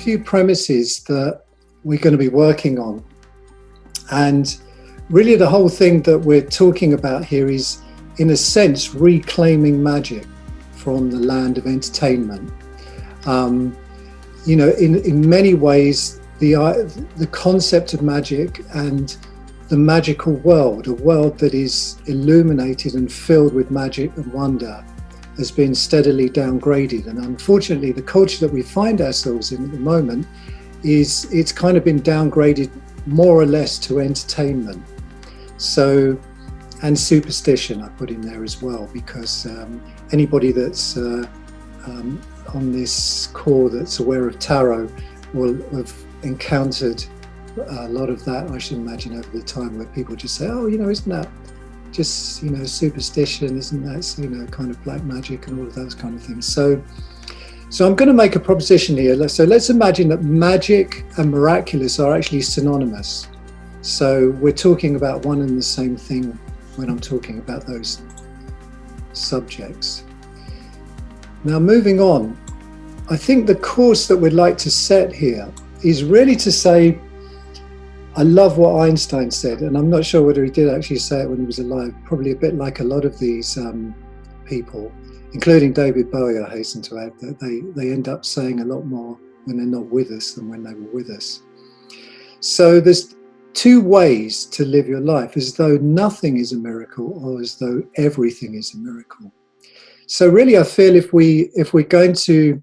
few premises that we're going to be working on. And really the whole thing that we're talking about here is, in a sense, reclaiming magic from the land of entertainment. You know, in many ways, the concept of magic and the magical world, a world that is illuminated and filled with magic and wonder, has been steadily downgraded. And unfortunately, the culture that we find ourselves in at the moment it's kind of been downgraded more or less to entertainment. So, and superstition I put in there as well, because anybody that's on this core that's aware of tarot will have encountered a lot of that, I should imagine, over the time, where people just say, oh, you know, isn't that just, you know, superstition, isn't that, you know, kind of black magic and all of those kind of things. So I'm going to make a proposition here. So let's imagine that magic and miraculous are actually synonymous. So we're talking about one and the same thing when I'm talking about those subjects. Now, moving on, I think the course that we'd like to set here is really to say, I love what Einstein said, and I'm not sure whether he did actually say it when he was alive, probably a bit like a lot of these people, including David Bowie, I hasten to add, that they end up saying a lot more when they're not with us than when they were with us. So there's two ways to live your life: as though nothing is a miracle, or as though everything is a miracle. So really, I feel if we're going to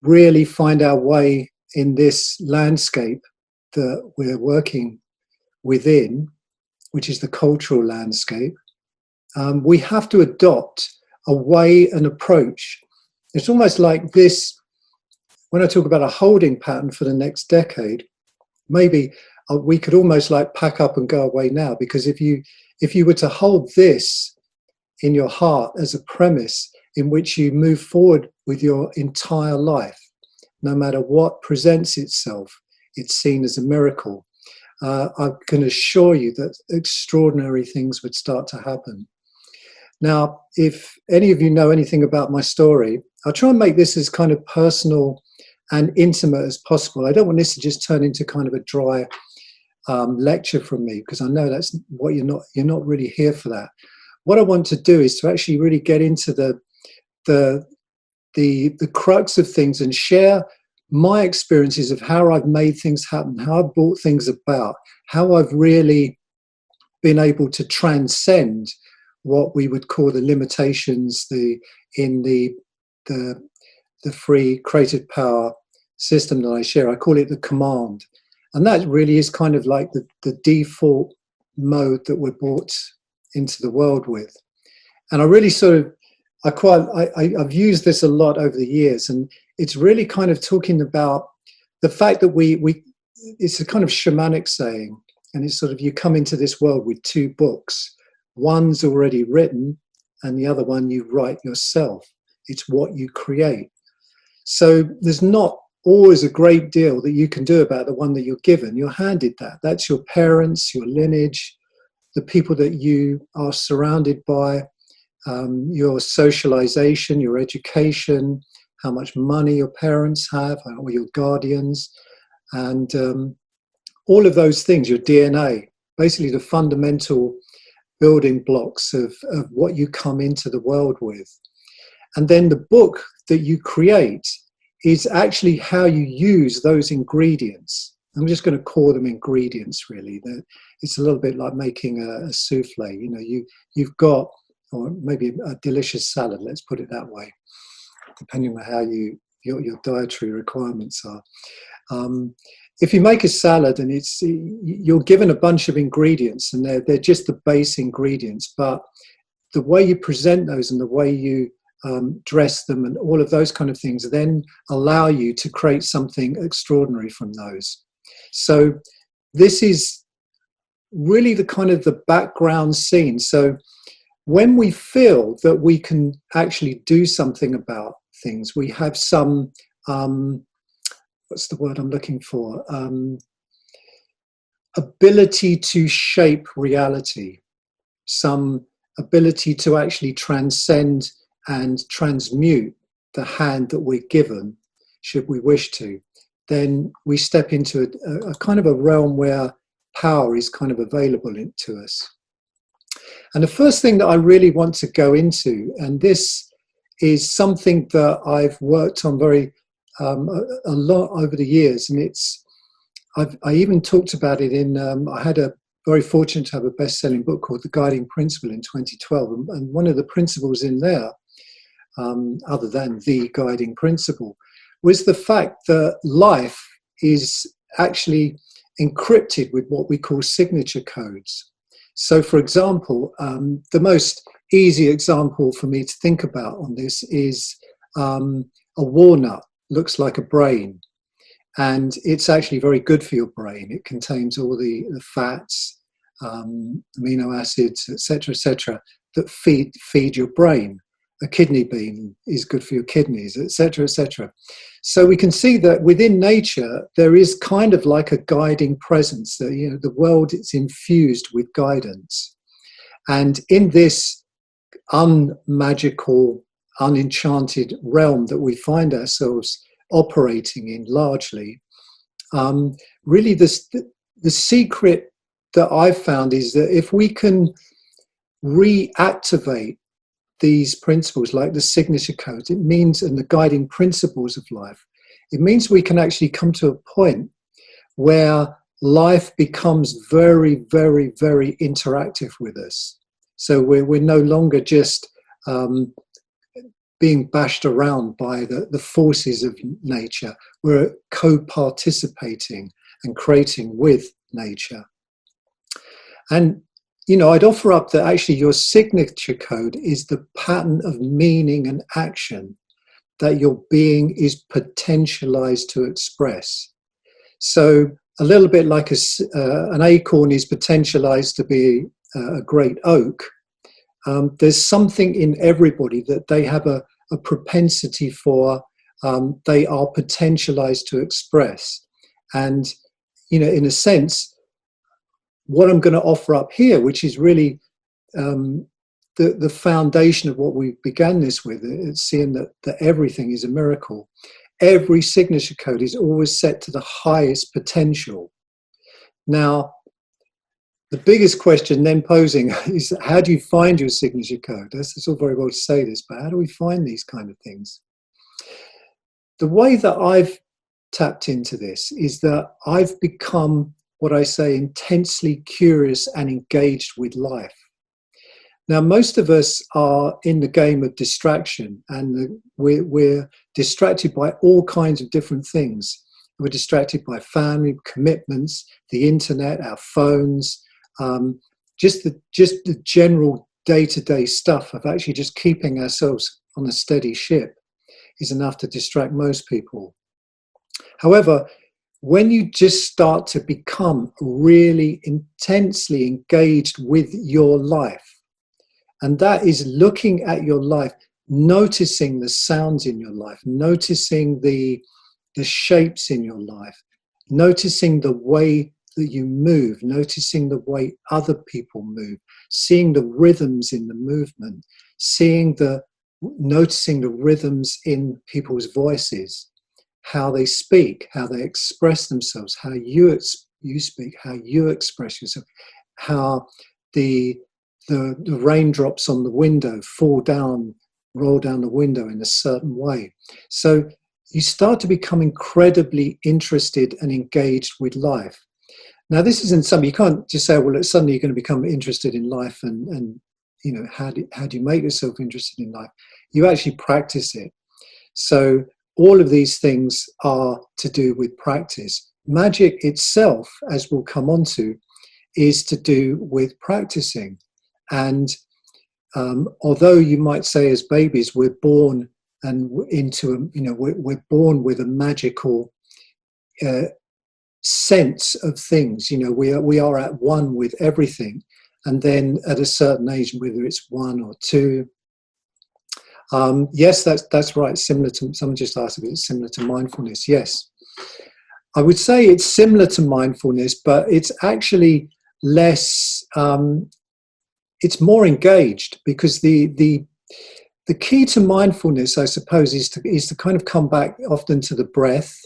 really find our way in this landscape that we're working within, which is the cultural landscape, we have to adopt a way, an approach. It's almost like this, when I talk about a holding pattern for the next decade, maybe we could almost like pack up and go away now, because if you were to hold this in your heart as a premise in which you move forward with your entire life, no matter what presents itself, it's seen as a miracle. I can assure you that extraordinary things would start to happen. Now, if any of you know anything about my story, I'll try and make this as kind of personal and intimate as possible. I don't want this to just turn into kind of a dry lecture from me, because I know that's what you're not really here for that. What I want to do is to actually really get into the crux of things and share my experiences of how I've made things happen, how I've brought things about, how I've really been able to transcend what we would call the limitations in the free creative power system that I share. I call it the command. And that really is kind of like the default mode that we're brought into the world with. And I really sort of, I've used this a lot over the years, and it's really kind of talking about the fact that it's a kind of shamanic saying, and it's sort of, you come into this world with two books. One's already written, and the other one you write yourself. It's what you create. So there's not always a great deal that you can do about the one that you're given. You're handed that. That's your parents, your lineage, the people that you are surrounded by, your socialization, your education, how much money your parents have, or your guardians, and all of those things, your DNA, basically the fundamental building blocks of what you come into the world with. And then the book that you create is actually how you use those ingredients. I'm just going to call them ingredients, really. It's a little bit like making a souffle. You know, you've got, or maybe a delicious salad, let's put it that way, depending on how your dietary requirements are. If you make a salad and you're given a bunch of ingredients, and they're just the base ingredients, but the way you present those and the way you dress them and all of those kind of things then allow you to create something extraordinary from those. So this is really the kind of the background scene. So when we feel that we can actually do something about things, we have some, what's the word I'm looking for? Ability to shape reality, some ability to actually transcend and transmute the hand that we're given, should we wish to. then we step into a kind of a realm where power is kind of available to us. And the first thing that I really want to go into, and this is something that I've worked on a lot over the years, and I even talked about it in, I had a very fortunate to have a best-selling book called The Guiding Principle in 2012, and one of the principles in there, other than the guiding principle, was the fact that life is actually encrypted with what we call signature codes. So, for example, the most easy example for me to think about on this is a walnut looks like a brain, and it's actually very good for your brain. It contains all the fats, amino acids, etc., that feed your brain. A kidney bean is good for your kidneys, etc. So we can see that within nature there is kind of like a guiding presence. That, you know, the world is infused with guidance, and in this unmagical, unenchanted realm that we find ourselves operating in largely, really the secret that I've found is that if we can reactivate these principles like the signature codes, it means, and the guiding principles of life, it means we can actually come to a point where life becomes very, very, very interactive with us. So we're no longer just being bashed around by the forces of nature. We're co-participating and creating with nature. And you know, I'd offer up that actually your signature code is the pattern of meaning and action that your being is potentialized to express. So a little bit like an acorn is potentialized to be a great oak, there's something in everybody that they have a propensity for, they are potentialized to express. And, you know, in a sense, what I'm going to offer up here, which is really the foundation of what we began this with, it's seeing that everything is a miracle. Every signature code is always set to the highest potential. Now, the biggest question then posing is, how do you find your signature code? It's all very well to say this, but how do we find these kind of things? The way that I've tapped into this is that I've become, what I say, intensely curious and engaged with life. Now, most of us are in the game of distraction, and we're distracted by all kinds of different things. We're distracted by family, commitments, the internet, our phones, just the general day-to-day stuff of actually just keeping ourselves on a steady ship is enough to distract most people. However, when you just start to become really intensely engaged with your life, and that is looking at your life, noticing the sounds in your life, noticing the shapes in your life, noticing the way that you move, noticing the way other people move, seeing the rhythms in the movement, noticing the rhythms in people's voices, how they speak, how they express themselves, how you speak, how you express yourself, how the raindrops on the window roll down the window in a certain way. So you start to become incredibly interested and engaged with life. Now, this isn't something you can't just say, well, suddenly you're going to become interested in life, and you know, how do you make yourself interested in life? You actually practice it. So all of these things are to do with practice. Magic itself, as we'll come on to, is to do with practicing. And although you might say as babies we're born and we're born with a magical sense of things, you know, we are at one with everything, and then at a certain age, whether it's 1 or 2, yes, that's right. Similar to, someone just asked if it's similar to mindfulness. Yes, I would say it's similar to mindfulness, but it's actually less. It's more engaged, because the key to mindfulness, I suppose, is to kind of come back often to the breath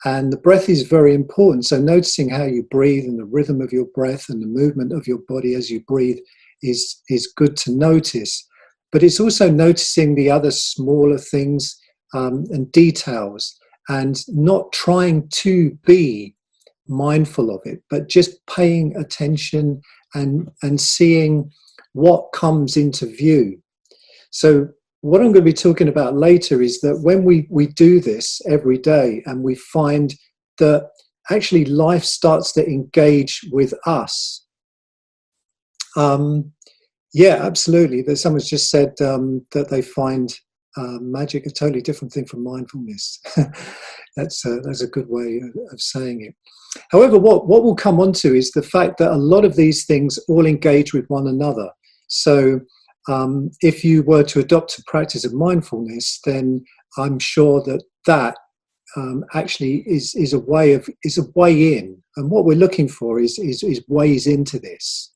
And the breath is very important. So noticing how you breathe and the rhythm of your breath and the movement of your body as you breathe is good to notice. But it's also noticing the other smaller things and details, and not trying to be mindful of it, but just paying attention and seeing what comes into view. So what I'm going to be talking about later is that when we do this every day and we find that actually life starts to engage with us. Yeah, absolutely. There's someone's just said that they find magic a totally different thing from mindfulness. That's a good way of saying it. However, what we'll come on to is the fact that a lot of these things all engage with one another. So if you were to adopt a practice of mindfulness, then I'm sure that actually is a way in, and what we're looking for is ways into this.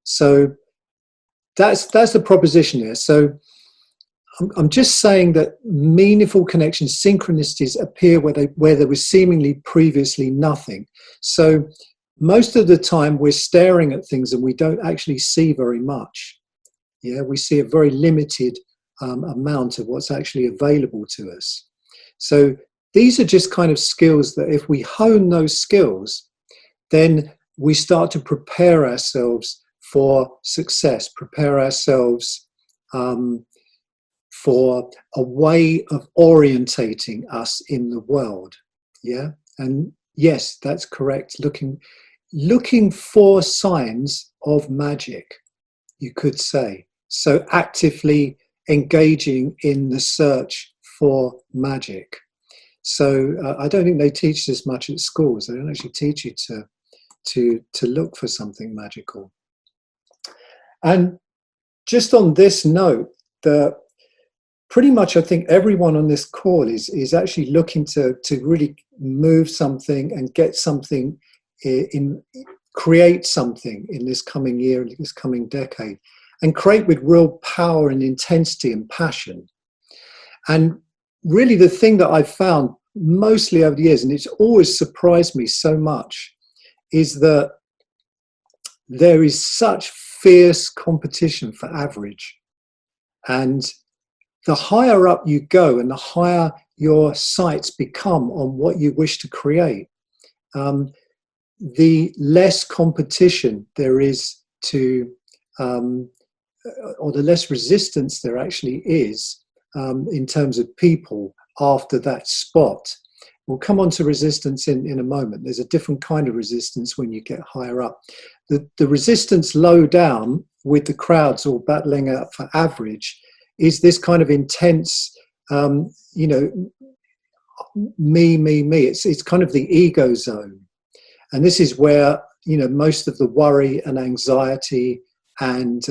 So that's the proposition here. So I'm just saying that meaningful connections, synchronicities, appear where there was seemingly previously nothing. So most of the time we're staring at things and we don't actually see very much. Yeah, we see a very limited amount of what's actually available to us. So these are just kind of skills that if we hone those skills, then we start to prepare ourselves for success, prepare ourselves for a way of orientating us in the world. Yeah, and yes, that's correct. Looking for signs of magic, you could say. So actively engaging in the search for magic. So I don't think they teach this much at schools. They don't actually teach you to look for something magical. And just on this note, pretty much I think everyone on this call is actually looking to really move something and get something create something in this coming year, in this coming decade, and create with real power and intensity and passion. And really the thing that I've found mostly over the years, and it's always surprised me so much, is that there is such fierce competition for average. And the higher up you go and the higher your sights become on what you wish to create, the less competition there is to, or the less resistance there actually is in terms of people after that spot. We'll come on to resistance in a moment. There's a different kind of resistance when you get higher up. The resistance low down with the crowds all battling out for average is this kind of intense, me. It's kind of the ego zone. And this is where, most of the worry and anxiety and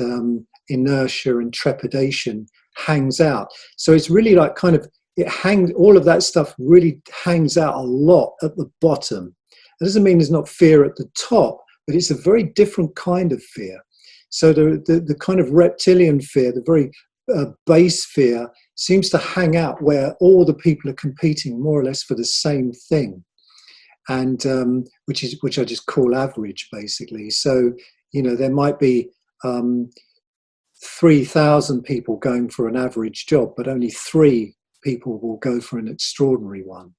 inertia and trepidation hangs out. So it's really like all of that stuff really hangs out a lot at the bottom. That doesn't mean there's not fear at the top, but it's a very different kind of fear. So the kind of reptilian fear, the very base fear, seems to hang out where all the people are competing more or less for the same thing, and which I just call average, basically. So there might be 3,000 people going for an average job, but only 3 people will go for an extraordinary one.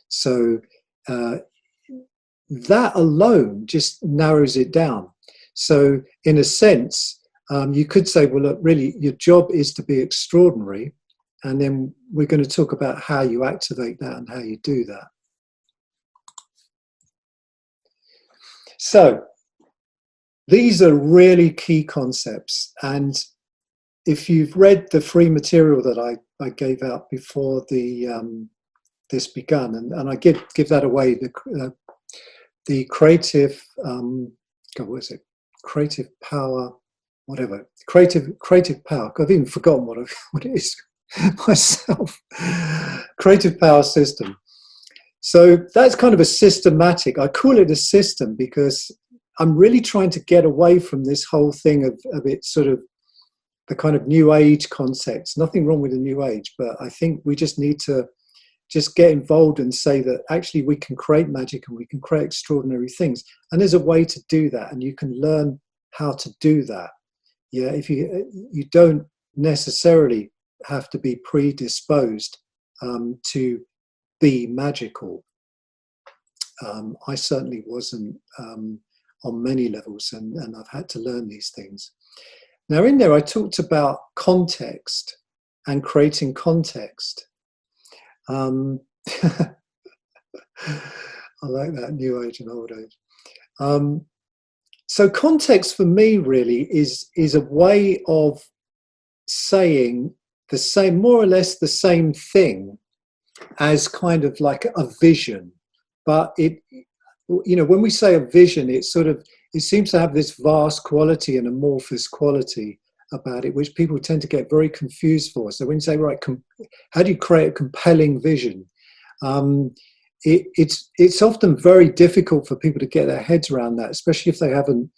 So that alone just narrows it down. So in a sense, you could say, well, look, really, your job is to be extraordinary. And then we're going to talk about how you activate that and how you do that. So these are really key concepts. And if you've read the free material that I gave out before this begun, and I give that away, the creative, what is it? Creative power, whatever. Creative power. I've even forgotten what it is myself. Creative power system. So that's kind of a systematic. I call it a system because I'm really trying to get away from this whole thing of it sort of the kind of new age concepts. Nothing wrong with the new age, but I think we just need to just get involved and say that actually we can create magic and we can create extraordinary things. And there's a way to do that, and you can learn how to do that. Yeah, if you don't necessarily have to be predisposed to be magical. I certainly wasn't on many levels, and I've had to learn these things. Now, in there, I talked about context and creating context. I like that, new age and old age. So context for me really is a way of saying the same, more or less the same thing as kind of like a vision. But it, you know, when we say a vision, it seems to have this vast quality and amorphous quality about it, which people tend to get very confused for. So when you say, right, how do you create a compelling vision? It's often very difficult for people to get their heads around that, especially if they haven't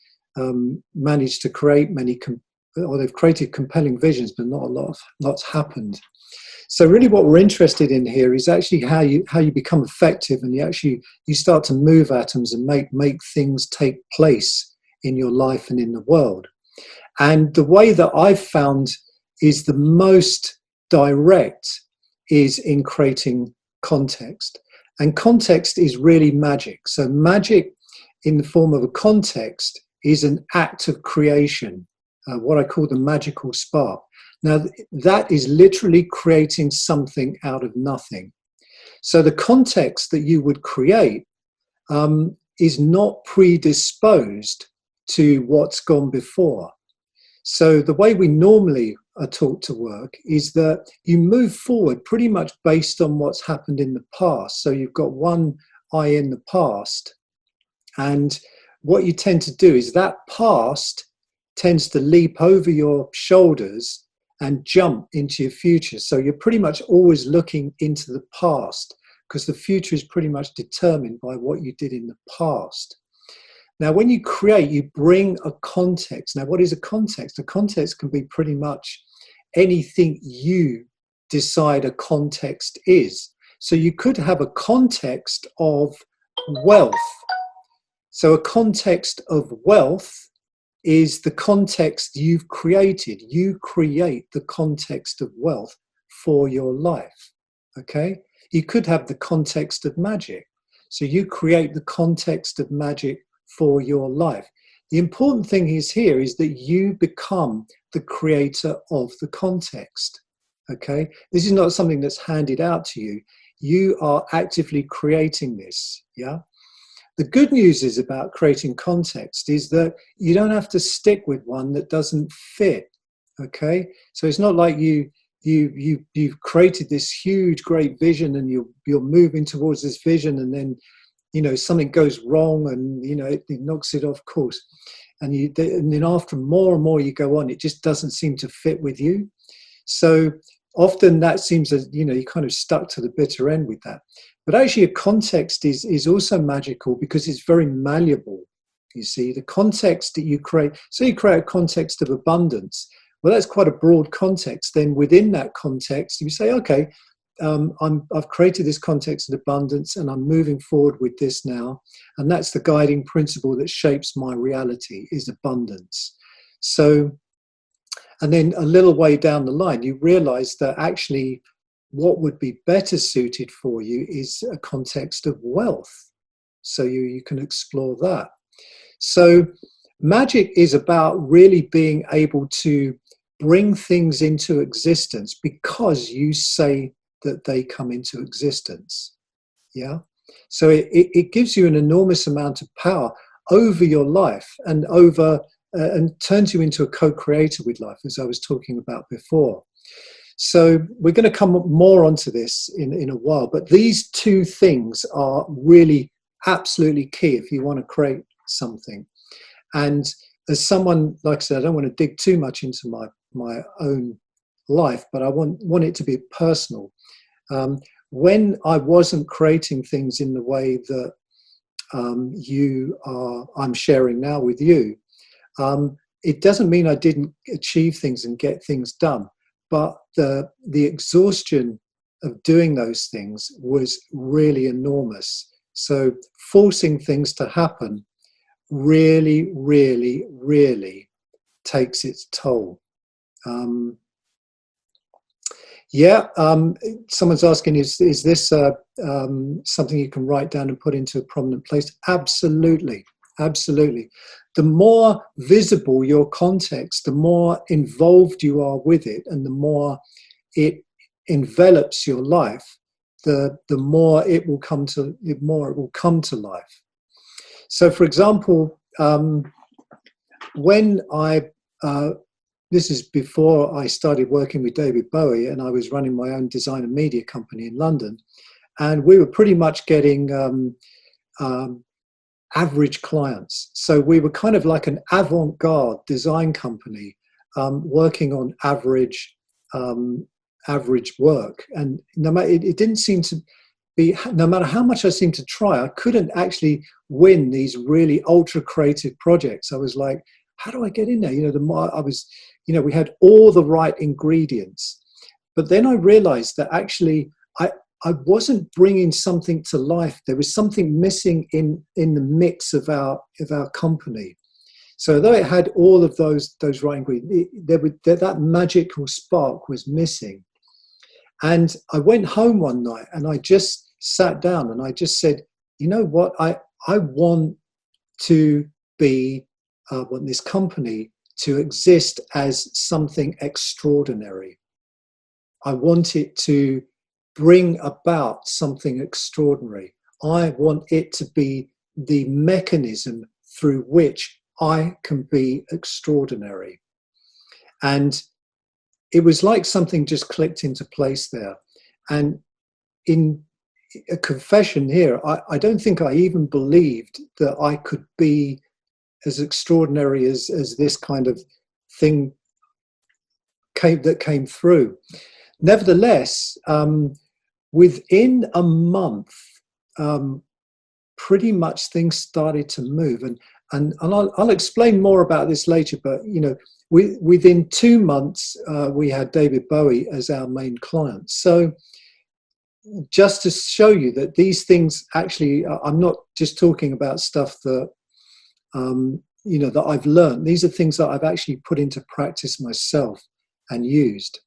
managed to create or they've created compelling visions, but not lot's happened. So really what we're interested in here is actually how you become effective, and you start to move atoms and make things take place in your life and in the world. And the way that I've found is the most direct is in creating context. And context is really magic. So magic in the form of a context is an act of creation, what I call the magical spark. Now, that is literally creating something out of nothing. So the context that you would create is not predisposed to what's gone before. So the way we normally are taught to work is that you move forward pretty much based on what's happened in the past. So you've got one eye in the past, and what you tend to do is that past tends to leap over your shoulders and jump into your future. So you're pretty much always looking into the past, because the future is pretty much determined by what you did in the past. Now, when you create, you bring a context. Now, what is a context? A context can be pretty much anything you decide a context is. So you could have a context of wealth. So a context of wealth is the context you've created. You create the context of wealth for your life, okay? You could have the context of magic. So you create the context of magic for your life. The important thing is here is that you become the creator of the context, okay? This is not something that's handed out to you. You are actively creating this, yeah? The good news is about creating context is that you don't have to stick with one that doesn't fit, okay? So it's not like you've created this huge, great vision, and you're moving towards this vision, and then, you know, something goes wrong, and, you know, it knocks it off course. And then after more and more you go on, it just doesn't seem to fit with you. So often that seems as, you know, you kind of stuck to the bitter end with that. But actually a context is also magical because it's very malleable. You see, the context that you create, so you create a context of abundance. Well, that's quite a broad context. Then within that context, you say, okay, I've created this context of abundance, and I'm moving forward with this now. And that's the guiding principle that shapes my reality, is abundance. So, and then a little way down the line, you realize that actually what would be better suited for you is a context of wealth. So you can explore that. So magic is about really being able to bring things into existence because you say that they come into existence. Yeah. So it gives you an enormous amount of power over your life and and turns you into a co-creator with life, as I was talking about before. So we're going to come more onto this in a while, but these two things are really absolutely key if you want to create something. And as someone, like I said, I don't want to dig too much into my own life, but I want it to be personal. When I wasn't creating things in the way that I'm sharing now with you, it doesn't mean I didn't achieve things and get things done, but the exhaustion of doing those things was really enormous. So forcing things to happen really, really, really takes its toll. Someone's asking, is this something you can write down and put into a prominent place? Absolutely, absolutely. The more visible your context, the more involved you are with it, and the more it envelops your life, the more it will come to life. So, for example, when this is before I started working with David Bowie, and I was running my own design and media company in London, and we were pretty much getting average clients. So we were kind of like an avant-garde design company, working on average work. And no matter, it didn't seem to be, no matter how much I seemed to try, I couldn't actually win these really ultra creative projects. I was like, how do I get in there? You know, the more I was, you know, we had all the right ingredients, but then I realized that actually I wasn't bringing something to life. There was something missing in the mix of our company. So though it had all of those right ingredients, that magical spark was missing. And I went home one night and I just sat down and I just said, you know what, I want to be, want this company to exist as something extraordinary. I want it to bring about something extraordinary. I want it to be the mechanism through which I can be extraordinary. And it was like something just clicked into place there. And in a confession here, I don't think I even believed that I could be as extraordinary as this kind of thing came through. Nevertheless, within a month, pretty much things started to move. And I'll explain more about this later, but you know, within 2 months, we had David Bowie as our main client. So just to show you that these things actually, I'm not just talking about stuff that, you know, that I've learned. These are things that I've actually put into practice myself and used.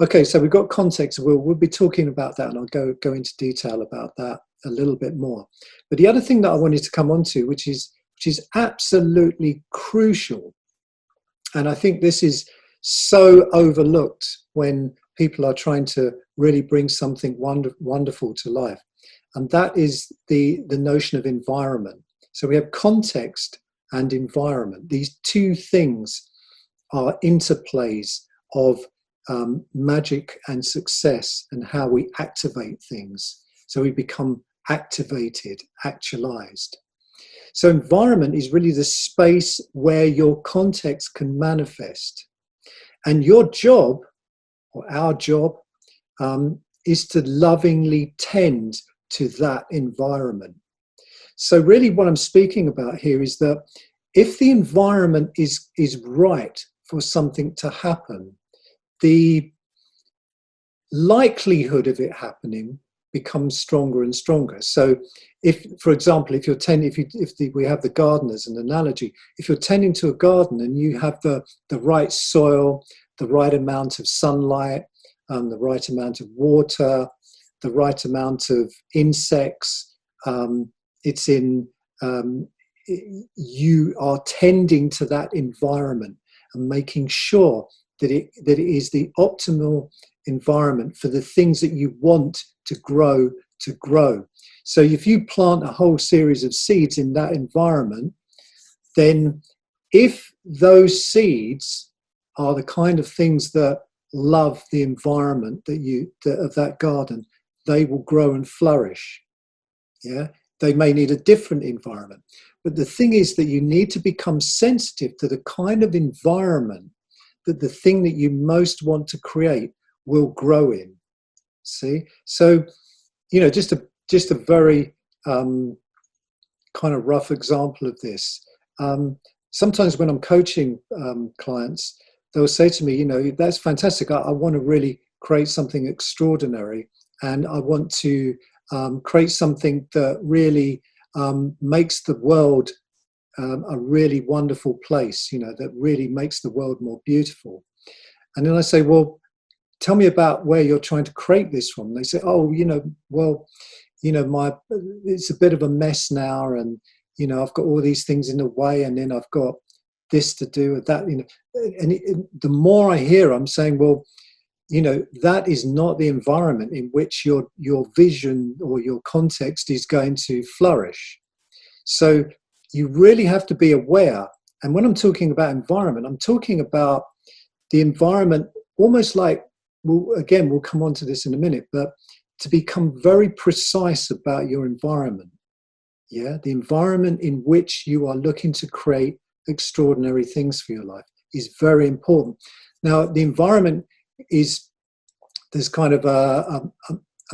Okay, so we've got context. We'll be talking about that, and I'll go into detail about that a little bit more. But the other thing that I wanted to come on to, which is absolutely crucial, and I think this is so overlooked when people are trying to really bring something wonderful to life, and that is the notion of environment. So we have context and environment. These two things are interplays of magic and success, and how we activate things. So we become activated, actualized. So environment is really the space where your context can manifest. And your job, or our job, is to lovingly tend to that environment. So really what I'm speaking about here is that if the environment is right for something to happen, the likelihood of it happening becomes stronger and stronger. So if, for example, we have the garden as an analogy, if you're tending to a garden and you have the right soil, the right amount of sunlight, the right amount of water, the right amount of insects, you are tending to that environment and making sure that it is the optimal environment for the things that you want to grow. So if you plant a whole series of seeds in that environment, then if those seeds are the kind of things that love the environment of that garden, they will grow and flourish. Yeah, they may need a different environment, but the thing is that you need to become sensitive to the kind of environment that the thing that you most want to create will grow in. See, so you know, just a very kind of rough example of this. Sometimes when I'm coaching clients, they'll say to me, you know, that's fantastic. I want to really create something extraordinary, and I want to create something that really makes the world a really wonderful place, that really makes the world more beautiful. And then I say, well, tell me about where you're trying to create this from. And they say, oh, it's a bit of a mess now, and I've got all these things in the way, and then I've got this to do with that. The more I hear, I'm saying, well, that is not the environment in which your vision or your context is going to flourish. So you really have to be aware. And when I'm talking about environment, I'm talking about the environment almost like, we'll come on to this in a minute, but to become very precise about your environment. Yeah, the environment in which you are looking to create extraordinary things for your life is very important. Now, the environment there's kind of a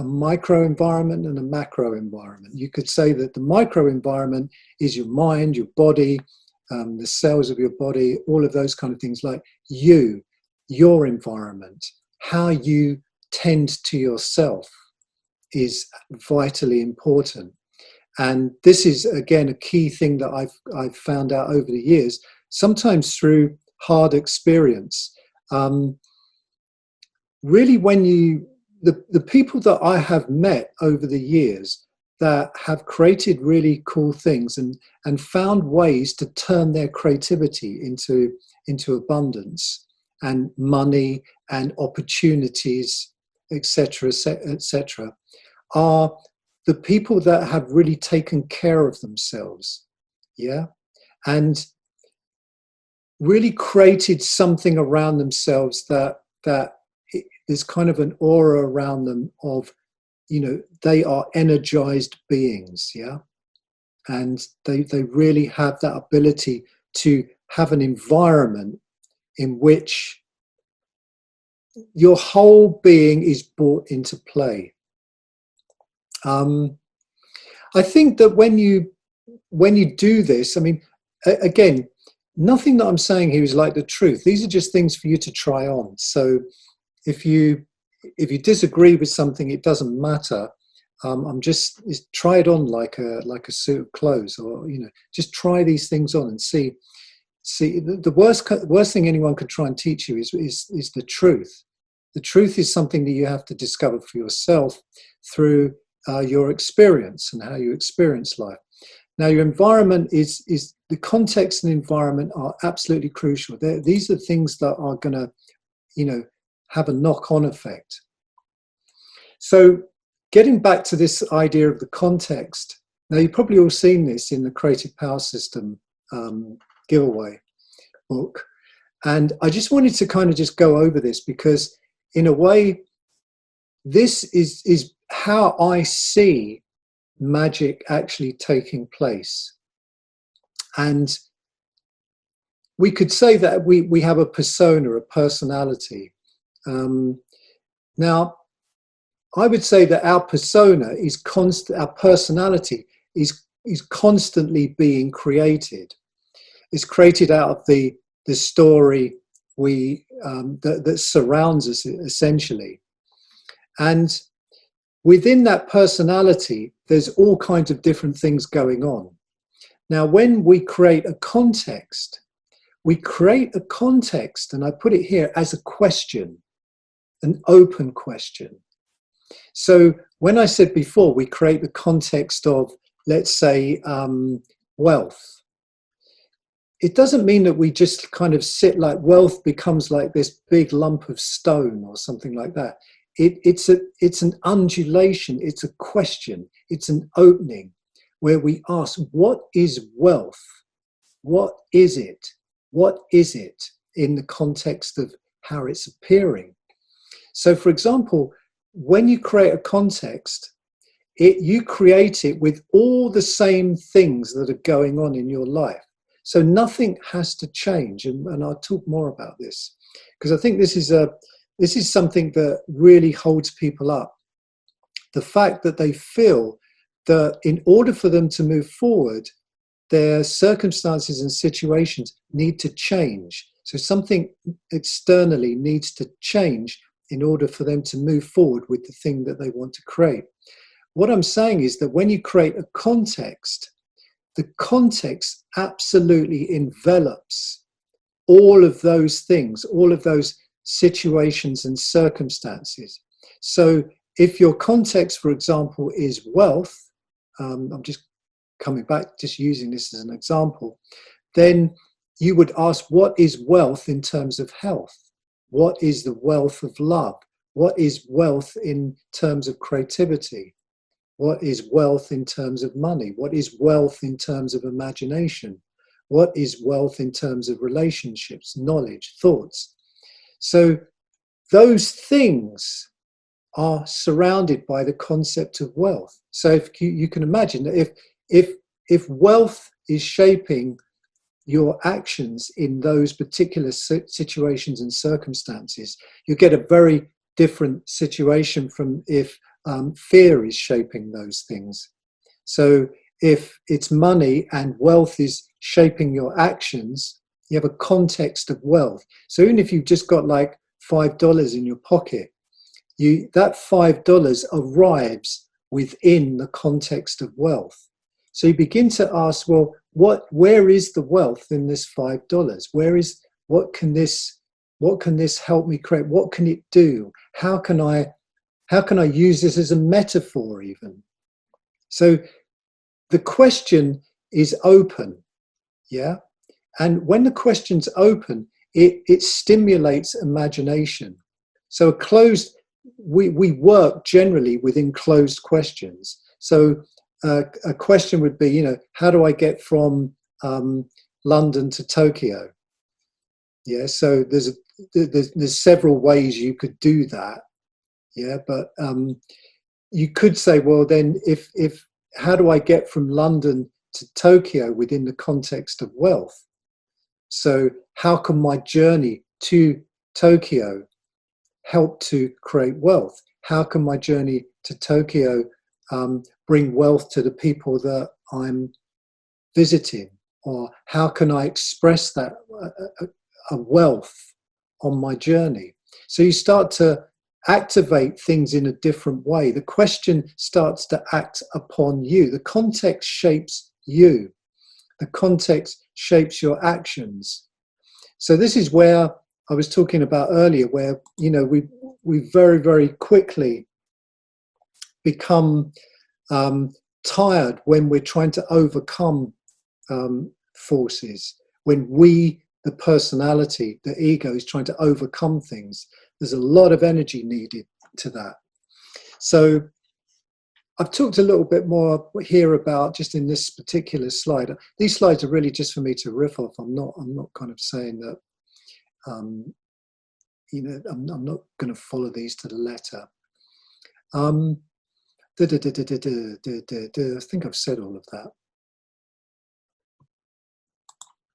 micro environment and a macro environment. You could say that the micro environment is your mind, your body, the cells of your body, all of those kind of things, like your environment, how you tend to yourself is vitally important. And this is, again, a key thing that I've found out over the years, sometimes through hard experience. Really, when the people that I have met over the years that have created really cool things and found ways to turn their creativity into abundance and money and opportunities, etc., etc., are the people that have really taken care of themselves, and really created something around themselves that there's kind of an aura around them of, they are energized beings, and they really have that ability to have an environment in which your whole being is brought into play. I think that when you do this, I mean, again, nothing that I'm saying here is like the truth. These are just things for you to try on. So if you disagree with something, it doesn't matter. Try it on like a suit of clothes, or just try these things on and see. The worst thing anyone could try and teach you is the truth. The truth is something that you have to discover for yourself through your experience and how you experience life. Now, your environment is the context and environment are absolutely crucial. These are things that are going to, have a knock-on effect. So, getting back to this idea of the context. Now, you've probably all seen this in the Creative Power System giveaway book, and I just wanted to kind of just go over this because, in a way, this is how I see magic actually taking place. And we could say that we have a persona, a personality. Now, I would say that our persona is constant. Our personality is constantly being created. It's created out of the story that surrounds us, essentially. And within that personality, there's all kinds of different things going on. Now, when we create a context, and I put it here as a question, an open question. So when I said before, we create the context of, let's say, wealth. It doesn't mean that we just kind of sit like wealth becomes like this big lump of stone or something like that. It's an undulation, it's a question, it's an opening where we ask, what is wealth? What is it? What is it in the context of how it's appearing? So, for example, when you create a context, you create it with all the same things that are going on in your life. So nothing has to change, and I'll talk more about this because I think this is something that really holds people up. The fact that they feel that in order for them to move forward, their circumstances and situations need to change. So something externally needs to change in order for them to move forward with the thing that they want to create. What I'm saying is that when you create a context, the context absolutely envelops all of those things, all of those situations and circumstances. So if your context, for example, is wealth, I'm just coming back, just using this as an example, then you would ask, what is wealth in terms of health? What is the wealth of love? What is wealth in terms of creativity? What is wealth in terms of money? What is wealth in terms of imagination? What is wealth in terms of relationships, knowledge, thoughts? So those things are surrounded by the concept of wealth. So if you can imagine that if wealth is shaping your actions in those particular situations and circumstances, you get a very different situation from if fear is shaping those things. So if it's money and wealth is shaping your actions, you have a context of wealth. So even if you've just got like $5 in your pocket, that $5 arrives within the context of wealth. So you begin to ask, well, where is the wealth in this $5? What can this help me create? What can it do? How can I use this as a metaphor even? So the question is open, yeah? And when the question's open, it stimulates imagination. So we work generally within closed questions. So a question would be, how do I get from London to Tokyo? Yeah, so there's several ways you could do that. Yeah, but you could say, well, then if how do I get from London to Tokyo within the context of wealth? So how can my journey to Tokyo help to create wealth? How can my journey to Tokyo bring wealth to the people that I'm visiting? Or how can I express that a wealth on my journey? So you start to activate things in a different way. The question starts to act upon you. The context shapes you. The context shapes your actions. So this is where I was talking about earlier, where we very, very quickly become tired when we're trying to overcome forces. When the personality, the ego, is trying to overcome things, there's a lot of energy needed to that. So I've talked a little bit more here about, just in this particular slide. These slides are really just for me to riff off. I'm not kind of saying that, I'm not going to follow these to the letter. I think I've said all of that.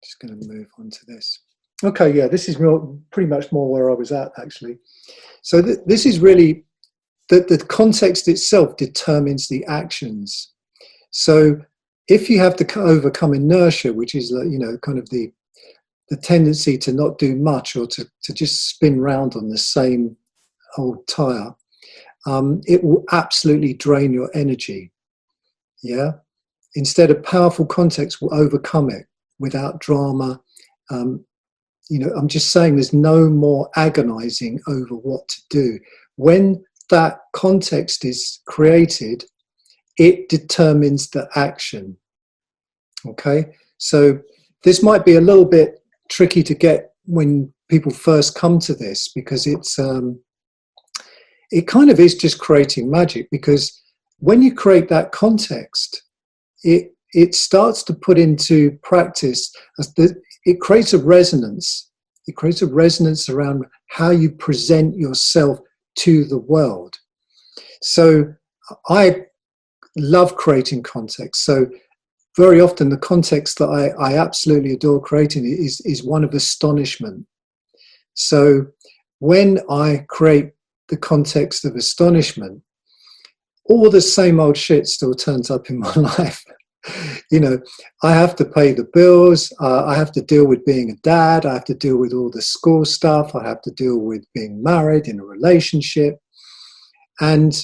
Just going to move on to this. Okay, yeah, this is pretty much more where I was at, actually. So this is really, the context itself determines the actions. So if you have to overcome inertia, which is, kind of the tendency to not do much, or to just spin round on the same old tire, it will absolutely drain your energy. Yeah. Instead, a powerful context will overcome it without drama. I'm just saying there's no more agonizing over what to do. When that context is created, it determines the action. Okay. So this might be a little bit tricky to get when people first come to this, because it kind of is just creating magic, because when you create that context, it starts to put into practice, it creates a resonance. It creates a resonance around how you present yourself to the world. So I love creating context. So very often the context that I absolutely adore creating is one of astonishment. So when I create the context of astonishment, all the same old shit still turns up in my life. You know, I have to pay the bills. I have to deal with being a dad. I have to deal with all the school stuff. I have to deal with being married in a relationship. And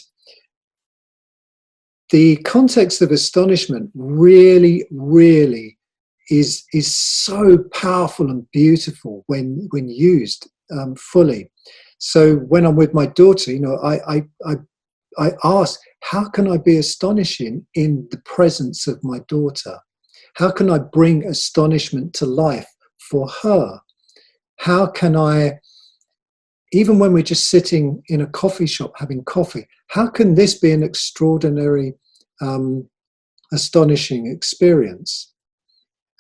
the context of astonishment really, really is so powerful and beautiful when used fully. So when I'm with my daughter, you know, I ask, how can I be astonishing in the presence of my daughter? How can I bring astonishment to life for her? How can I, even when we're just sitting in a coffee shop having coffee, how can this be an extraordinary, astonishing experience?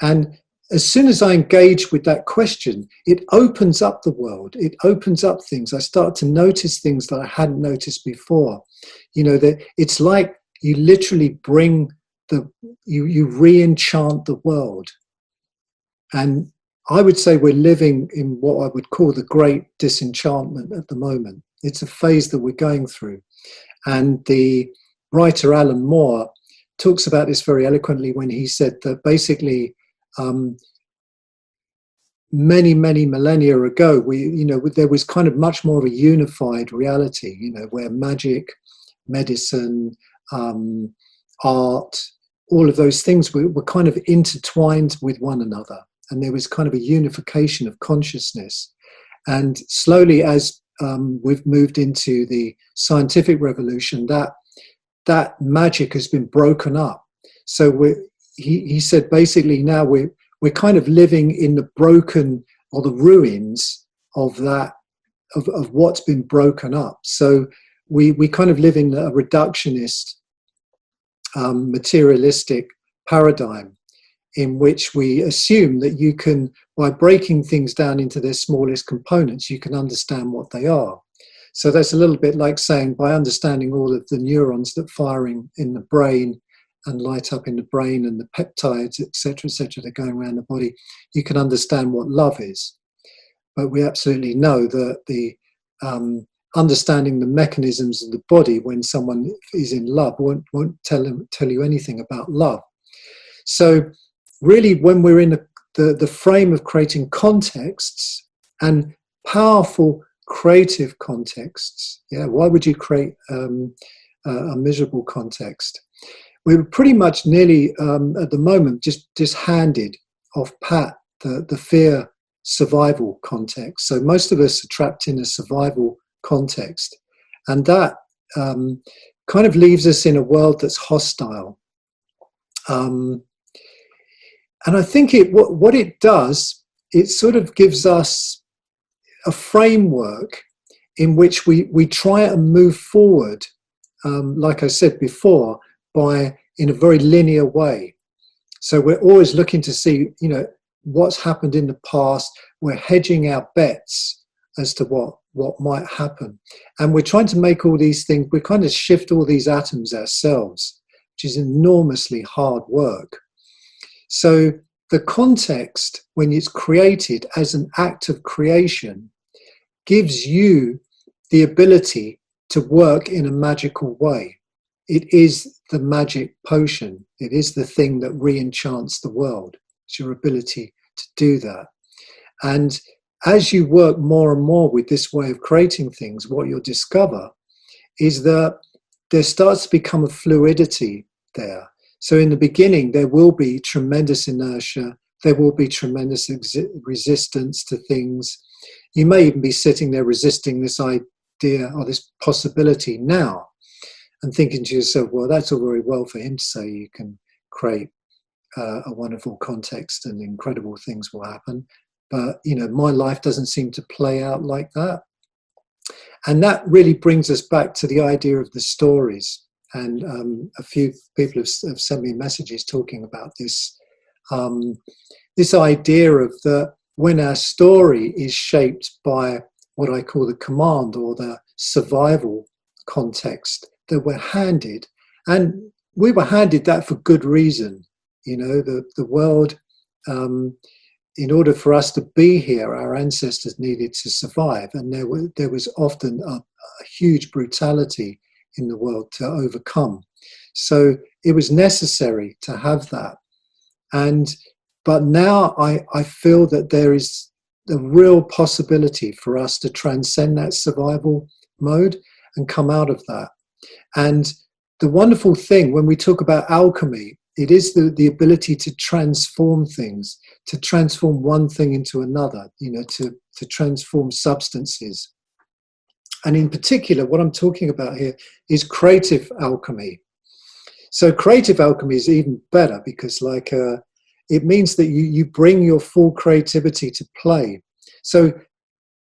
And as soon as I engage with that question, it opens up the world. It opens up things. I start to notice things that I hadn't noticed before. You know, that it's like you literally bring you re-enchant the world. And I would say we're living in what I would call the great disenchantment at the moment. It's a phase that we're going through. And the writer Alan Moore talks about this very eloquently when he said that basically many millennia ago, there was kind of much more of a unified reality, you know, where magic, medicine, art, all of those things were kind of intertwined with one another, and there was kind of a unification of consciousness. And slowly, as we've moved into the scientific revolution, that magic has been broken up. So he said basically now we're kind of living in the broken or the ruins of that of what's been broken up. So we kind of live in a reductionist, materialistic paradigm in which we assume that you can, by breaking things down into their smallest components, you can understand what they are. So that's a little bit like saying, by understanding all of the neurons that firing in the brain and light up in the brain and the peptides, etc., that are going around the body, you can understand what love is. But we absolutely know that the understanding the mechanisms of the body when someone is in love won't tell you anything about love. So really, when we're in the frame of creating contexts, and powerful creative contexts, why would you create a miserable context? We were pretty much nearly at the moment just handed off pat the fear survival context. So most of us are trapped in a survival context, and that kind of leaves us in a world that's hostile. And I think what it does, it sort of gives us a framework in which we try and move forward, like I said before, in a very linear way. So we're always looking to see, you know, what's happened in the past. We're hedging our bets as to what might happen. And we're trying to make all these things, we kind of shift all these atoms ourselves, which is enormously hard work. So the context, when it's created as an act of creation, gives you the ability to work in a magical way. It is the magic potion. It is the thing that re-enchants the world. It's your ability to do that. And as you work more and more with this way of creating things, what you'll discover is that there starts to become a fluidity there. So in the beginning, there will be tremendous inertia. There will be tremendous resistance to things. You may even be sitting there resisting this idea or this possibility now and thinking to yourself, well, that's all very well for him to say you can create a wonderful context and incredible things will happen. But, you know, my life doesn't seem to play out like that. And that really brings us back to the idea of the stories. And a few people have sent me messages talking about this, this idea of when our story is shaped by what I call the command or the survival context that we're handed. And we were handed that for good reason. You know, the world, in order for us to be here, our ancestors needed to survive. And there was often a huge brutality in the world to overcome. So it was necessary to have that. But now I feel that there is a real possibility for us to transcend that survival mode and come out of that. And the wonderful thing when we talk about alchemy, it is the ability to transform things, to transform one thing into another, to transform substances. And in particular, what I'm talking about here is creative alchemy. So creative alchemy is even better because it means that you bring your full creativity to play. So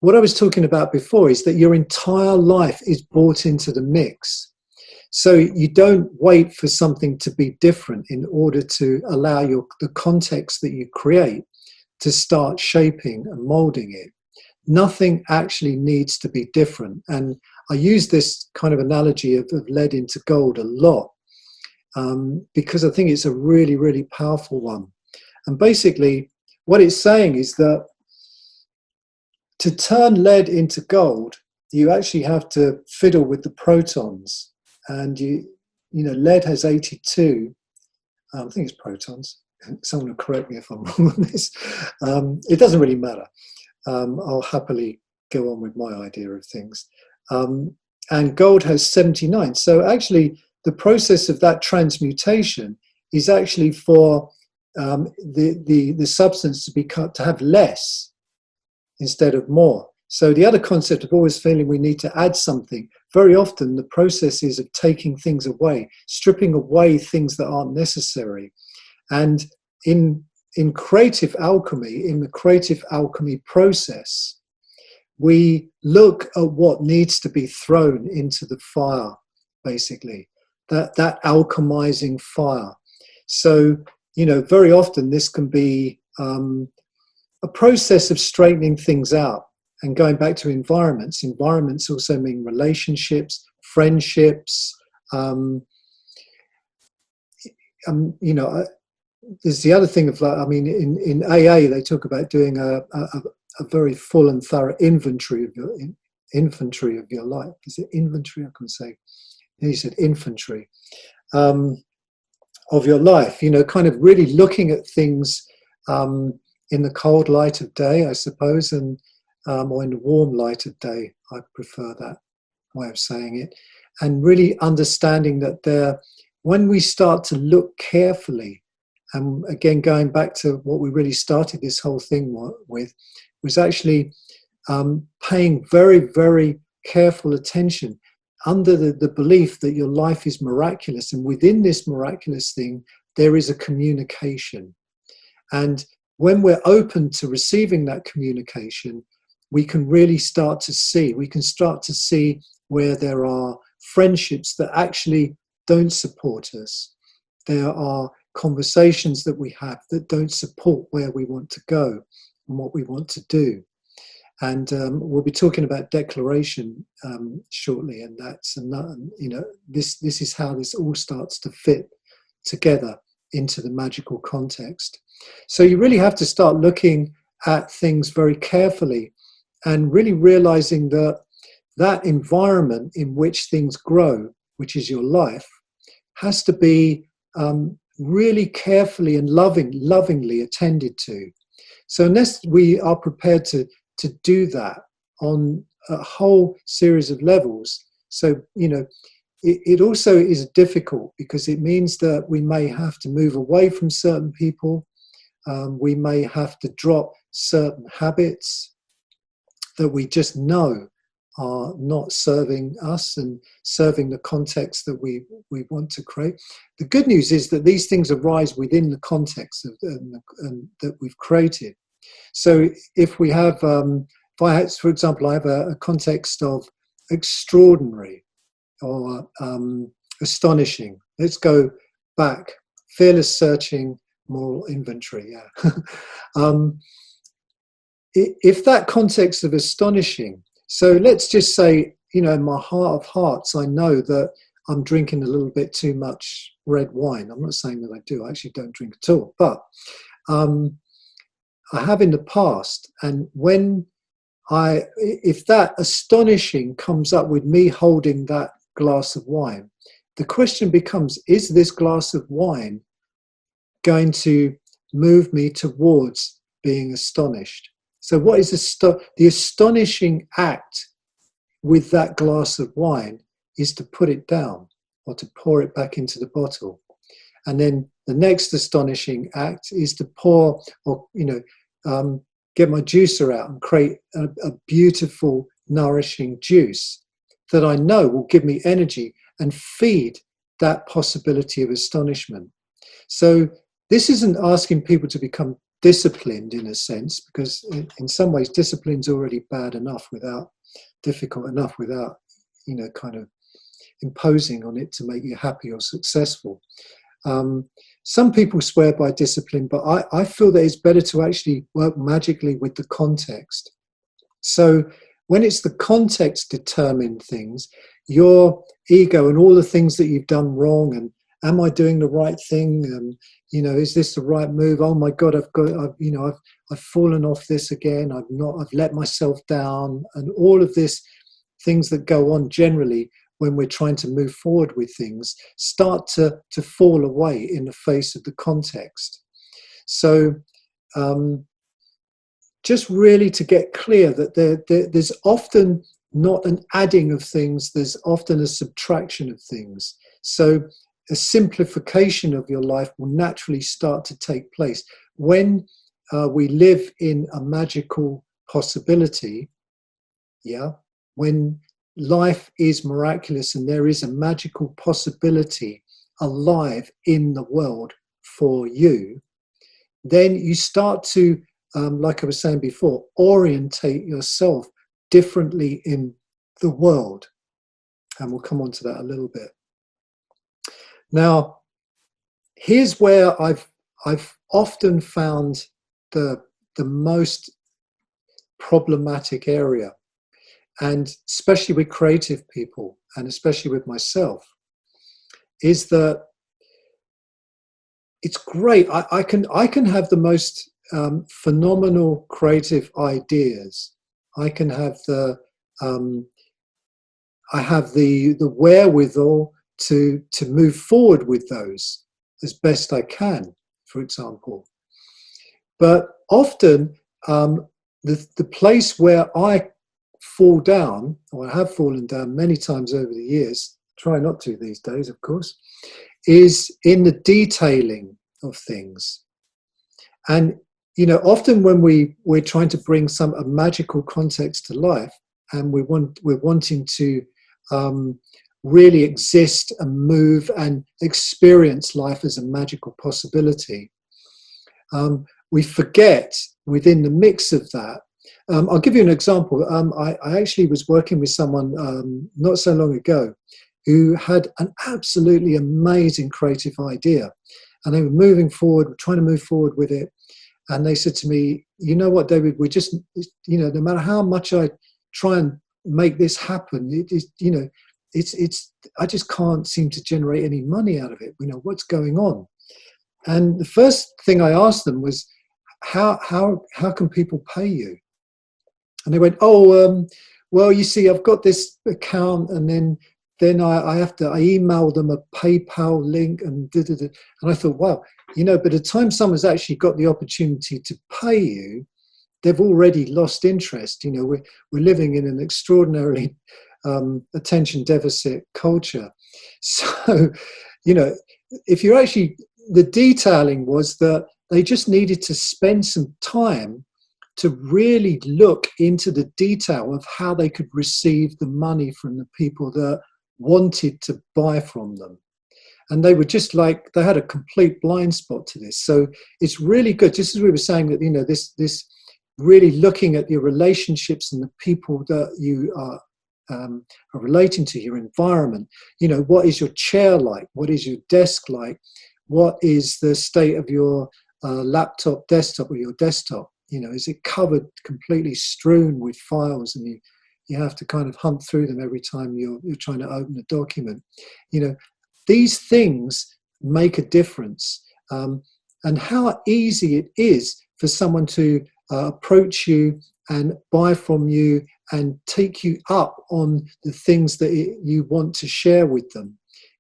what I was talking about before is that your entire life is brought into the mix. So you don't wait for something to be different in order to allow the context that you create to start shaping and molding it. Nothing actually needs to be different. And I use this kind of analogy of lead into gold a lot because I think it's a really, really powerful one. And basically what it's saying is that to turn lead into gold, you actually have to fiddle with the protons. And lead has 82, I think it's protons. Someone will correct me if I'm wrong on this. It doesn't really matter. I'll happily go on with my idea of things. And gold has 79. So actually, the process of that transmutation is actually for the substance to have less instead of more. So the other concept of always feeling we need to add something, very often the process is of taking things away, stripping away things that aren't necessary. And in creative alchemy, in the creative alchemy process, we look at what needs to be thrown into the fire, basically, that alchemizing fire. So, very often this can be a process of straightening things out. And going back to environments, environments also mean relationships, friendships. There's the other thing of in AA they talk about doing a very full and thorough inventory of your life. Is it inventory? I can say. He said infantry of your life. Kind of really looking at things in the cold light of day, I suppose, or in the warm light of day. I prefer that way of saying it, and really understanding that when we start to look carefully. And again, going back to what we really started this whole thing with, was actually paying very, very careful attention under the belief that your life is miraculous. And within this miraculous thing, there is a communication. And when we're open to receiving that communication, we can really start to see where there are friendships that actually don't support us. There are conversations that we have that don't support where we want to go and what we want to do. And we'll be talking about declaration shortly, and this is how this all starts to fit together into the magical context. So you really have to start looking at things very carefully and really realizing that environment in which things grow, which is your life, has to be really carefully and lovingly attended to. So unless we are prepared to do that on a whole series of levels, so it also is difficult because it means that we may have to move away from certain people. We may have to drop certain habits that we just know are not serving us and serving the context that we want to create. The good news is that these things arise within the context that we've created. So if we have, for example, I have a context of extraordinary or astonishing. Let's go back. Fearless searching, moral inventory. Yeah. If that context of astonishing, so let's just say, in my heart of hearts, I know that I'm drinking a little bit too much red wine. I'm not saying that I do. I actually don't drink at all. But I have in the past. And if that astonishing comes up with me holding that glass of wine, the question becomes, is this glass of wine going to move me towards being astonished? So what is the astonishing act with that glass of wine is to put it down or to pour it back into the bottle. And then the next astonishing act is to pour, or, get my juicer out and create a beautiful, nourishing juice that I know will give me energy and feed that possibility of astonishment. So this isn't asking people to become disciplined in a sense, because in some ways discipline's already bad enough difficult enough without, kind of imposing on it to make you happy or successful. Some people swear by discipline, but I feel that it's better to actually work magically with the context. So when it's the context determined things, your ego and all the things that you've done wrong, and am I doing the right thing? And, is this the right move? Oh my God, I've fallen off this again. I've let myself down, and all of this things that go on generally when we're trying to move forward with things start to fall away in the face of the context. So just really to get clear that there's often not an adding of things, there's often a subtraction of things. So a simplification of your life will naturally start to take place. When we live in a magical possibility, when life is miraculous and there is a magical possibility alive in the world for you, then you start to, like I was saying before, orientate yourself differently in the world. And we'll come on to that a little bit. Now, here's where I've often found the most problematic area, and especially with creative people, and especially with myself, is that it's great. I can have the most phenomenal creative ideas. I can have I have the wherewithal to move forward with those as best I can, for example. But often the place where I fall down, or I have fallen down many times over the years, try not to these days, of course, is in the detailing of things. And often when we're trying to bring a magical context to life, and we're wanting to really exist and move and experience life as a magical possibility, we forget within the mix of that. I'll give you an example. I actually was working with someone not so long ago who had an absolutely amazing creative idea, and they were trying to move forward with it. And they said to me, "You know what, David? We just, no matter how much I try and make this happen, I just can't seem to generate any money out of it. What's going on?" And the first thing I asked them was, how can people pay you? And they went, "Oh, well, you see, I've got this account, and then I email them a PayPal link and da, da, da." And I thought, wow, by the time someone's actually got the opportunity to pay you, they've already lost interest. We're living in an extraordinarily attention deficit culture. So, if you're actually, the detailing was that they just needed to spend some time to really look into the detail of how they could receive the money from the people that wanted to buy from them. And they were just like, they had a complete blind spot to this. So it's really good, just as we were saying, that, this really looking at your relationships and the people that you are relating to, your environment. What is your chair like? What is your desk like? What is the state of your laptop, desktop, or your desktop? Is it covered, completely strewn with files, and you have to kind of hunt through them every time you're trying to open a document? These things make a difference. And how easy it is for someone to approach you and buy from you and take you up on the things that you want to share with them.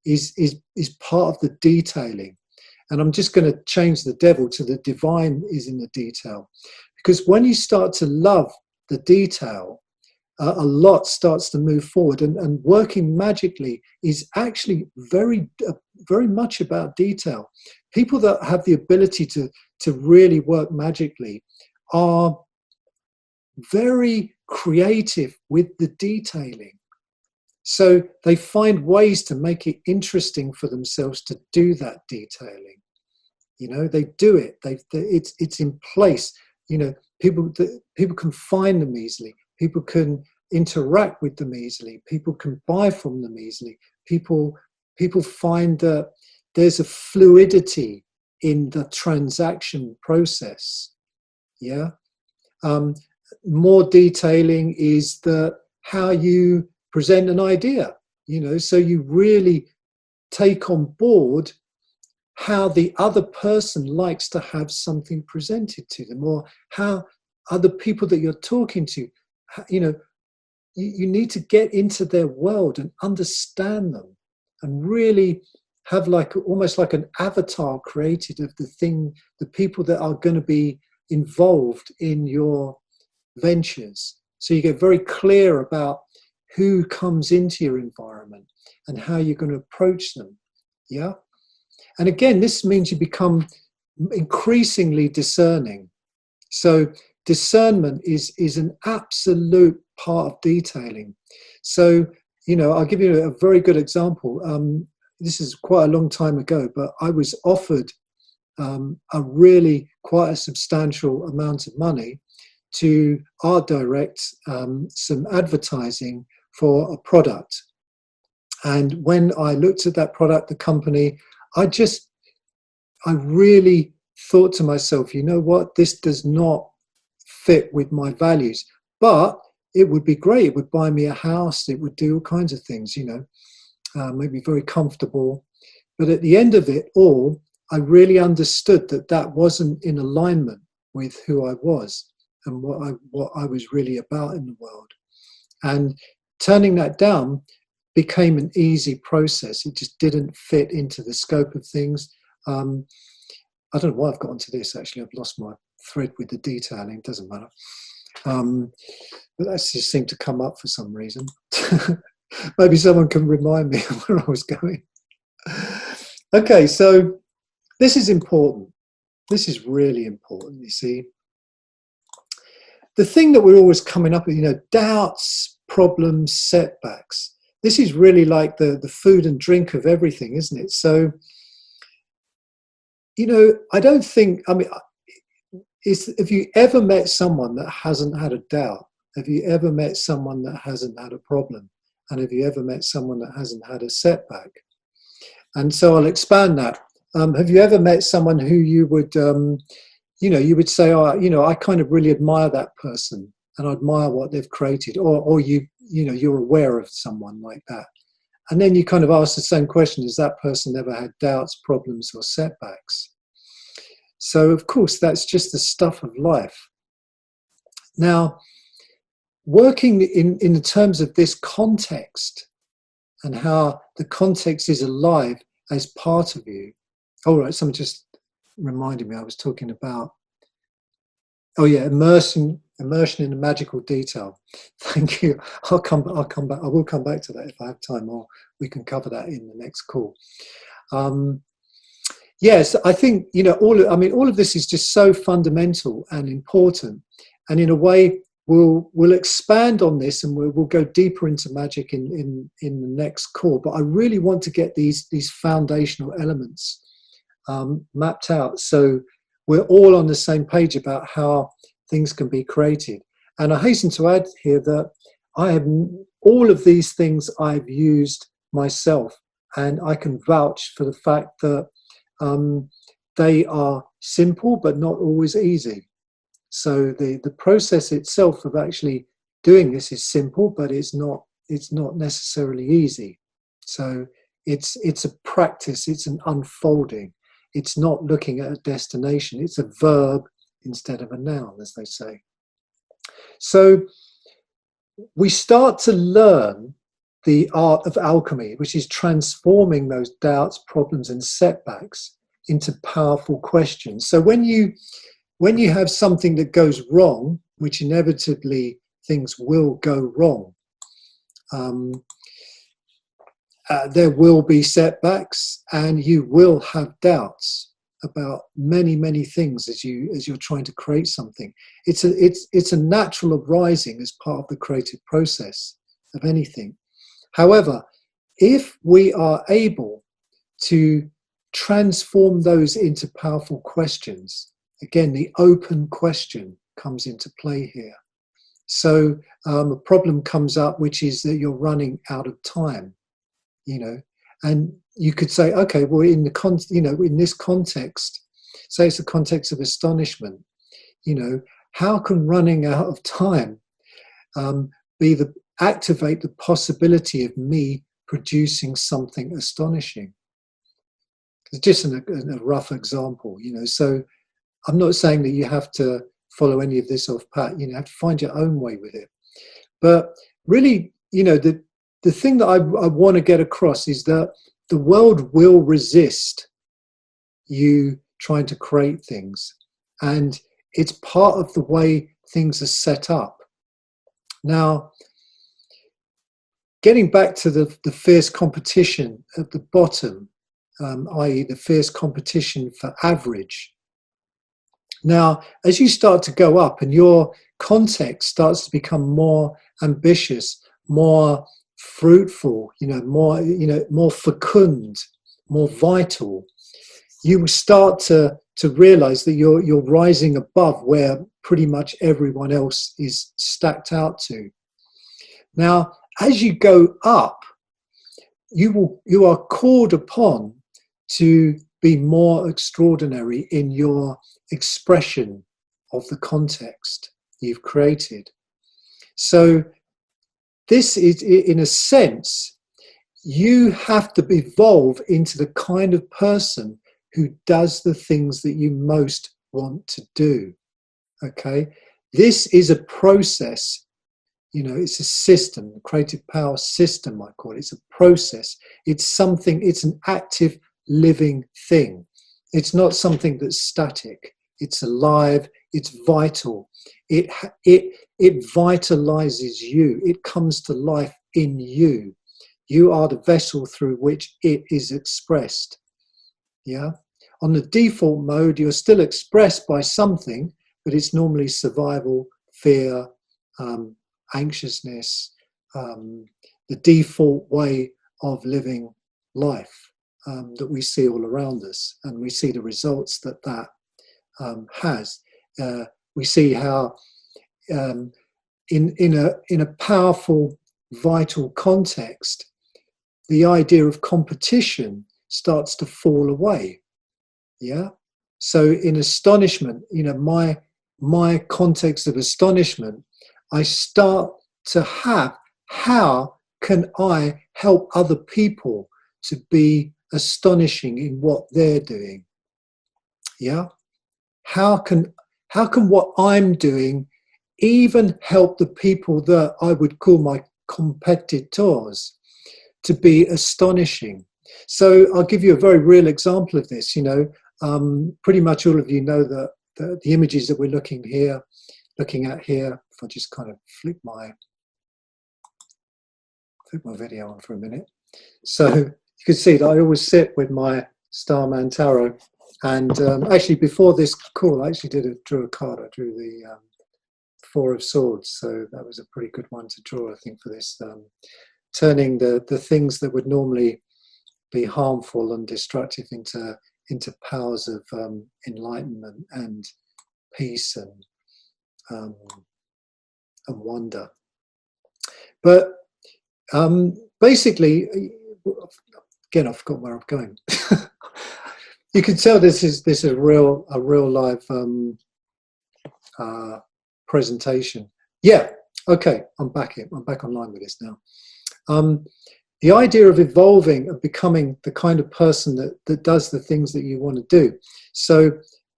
is part of the detailing. And I'm just going to change the devil to the divine is in the detail. Because when you start to love the detail, a lot starts to move forward. And working magically is actually very much about detail. People that have the ability to really work magically are very creative with the detailing. So they find ways to make it interesting for themselves to do that detailing. You know, they do it. It's in place. You know, people can find them easily. People can interact with them easily. People can buy from them easily. People find that there's a fluidity in the transaction process. Yeah. More detailing is how you present an idea, you know, so you really take on board how the other person likes to have something presented to them, or how other people that you're talking to, you know, you need to get into their world and understand them and really have almost like an avatar created of the people that are going to be involved in your ventures. So you get very clear about who comes into your environment and how you're going to approach them. Yeah. And again, this means you become increasingly discerning. So discernment is an absolute part of detailing. So, you know, I'll give you a very good example. This is quite a long time ago, but I was offered a really quite a substantial amount of money to art direct some advertising for a product. And when I looked at that product, the company, I really thought to myself, you know what, this does not fit with my values, but it would be great. It would buy me a house. It would do all kinds of things, you know, make me very comfortable. But at the end of it all, I really understood that wasn't in alignment with who I was and what I was really about in the world. And turning that down became an easy process. It just didn't fit into the scope of things. I don't know why I've got onto this, actually. I've lost my thread with the detailing. Doesn't matter. But that just seemed to come up for some reason. Maybe someone can remind me of where I was going. Okay, so this is important. This is really important, you see. The thing that we're always coming up with, you know, doubts, problems, setbacks. This is really like the food and drink of everything, isn't it? So, you know, I don't think, I mean, have you ever met someone that hasn't had a doubt? Have you ever met someone that hasn't had a problem? And have you ever met someone that hasn't had a setback? And so I'll expand that. Have you ever met someone who you would, you know, you would say, oh, you know, I kind of really admire that person and I admire what they've created, or you know, you're aware of someone like that. And then you kind of ask the same question, has that person ever had doubts, problems, or setbacks? So, of course, that's just the stuff of life. Now, working in the terms of this context and how the context is alive as part of you. All right, someone just reminded me I was talking about, oh yeah, immersion in the magical detail. Thank you. I'll come back. I will come back to that if I have time, or we can cover that in the next call. Yes, I think, you know, all of this is just so fundamental and important. And in a way, we'll expand on this and we'll go deeper into magic in the next call. But I really want to get these foundational elements mapped out, so we're all on the same page about how things can be created. And I hasten to add here that I have all of these things I've used myself, and I can vouch for the fact that they are simple but not always easy. So the process itself of actually doing this is simple, but it's not necessarily easy. So it's a practice, it's an unfolding. It's not looking at a destination, it's a verb instead of a noun, as they say. So we start to learn the art of alchemy, which is transforming those doubts, problems, and setbacks into powerful questions. So when you have something that goes wrong, which inevitably things will go wrong, there will be setbacks, and you will have doubts about many things as you're trying to create something. It's a natural arising as part of the creative process of anything. However, if we are able to transform those into powerful questions, again, the open question comes into play here. So a problem comes up, which is that you're running out of time, and you could say, okay, well, in this context, say it's the context of astonishment, how can running out of time activate the possibility of me producing something astonishing? It's just a rough example, so I'm not saying that you have to follow any of this off pat, you have to find your own way with it. But really, the thing that I want to get across is that the world will resist you trying to create things, and it's part of the way things are set up. Now, getting back to the fierce competition at the bottom, i.e. the fierce competition for average. Now, as you start to go up and your context starts to become more ambitious, more fruitful, more fecund, more vital, you will start to realize that you're rising above where pretty much everyone else is stacked out to. Now, as you go up, you are called upon to be more extraordinary in your expression of the context you've created. So this is, in a sense, you have to evolve into the kind of person who does the things that you most want to do. Okay? This is a process. It's a system, a creative power system, I call it. It's a process. It's an active, living thing. It's not something that's static. It's alive. It's vital. It vitalizes you. It comes to life in you. You are the vessel through which it is expressed. Yeah. On the default mode, you're still expressed by something, but it's normally survival, fear, anxiousness, the default way of living life that we see all around us, and we see the results that has. We see how in a powerful, vital context, the idea of competition starts to fall away. Yeah. So in astonishment, my context of astonishment, I start to have, how can I help other people to be astonishing in what they're doing? Yeah. How can what I'm doing even help the people that I would call my competitors to be astonishing? So I'll give you a very real example of this. Pretty much all of you know that the images that we're looking at here, if I just kind of flick my video on for a minute. So you can see that I always sit with my Starman Tarot. And actually, before this call, I actually drew a card. I drew the Four of Swords. So that was a pretty good one to draw, I think, for this. Turning the things that would normally be harmful and destructive into powers of enlightenment and peace and wonder. But basically, again, I forgot where I'm going. You can tell this is a real live presentation. Yeah. Okay. I'm back online with this now. The idea of evolving, of becoming the kind of person that does the things that you want to do. So,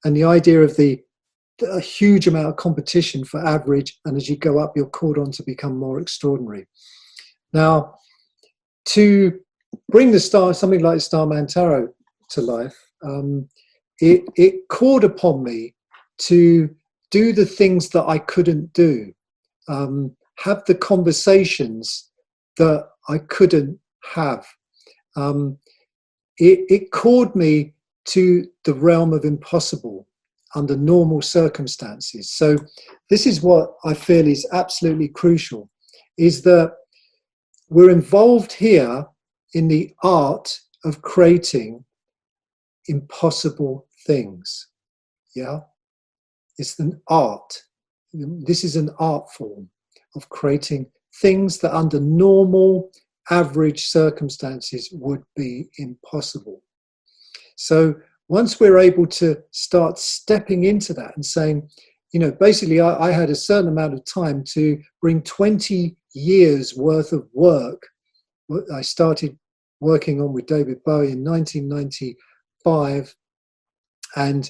and the idea of a huge amount of competition for average, and as you go up, you're called on to become more extraordinary. Now, to bring something like Starman Tarot to life, it called upon me to do the things that I couldn't do, have the conversations that I couldn't have. It called me to the realm of impossible under normal circumstances. So this is what I feel is absolutely crucial, is that we're involved here in the art of creating impossible things. Yeah, it's an art. This is an art form of creating things that under normal, average circumstances would be impossible. So once we're able to start stepping into that and saying, you know, basically I had a certain amount of time to bring 20 years worth of work. I started working on with David Bowie in 1995, and,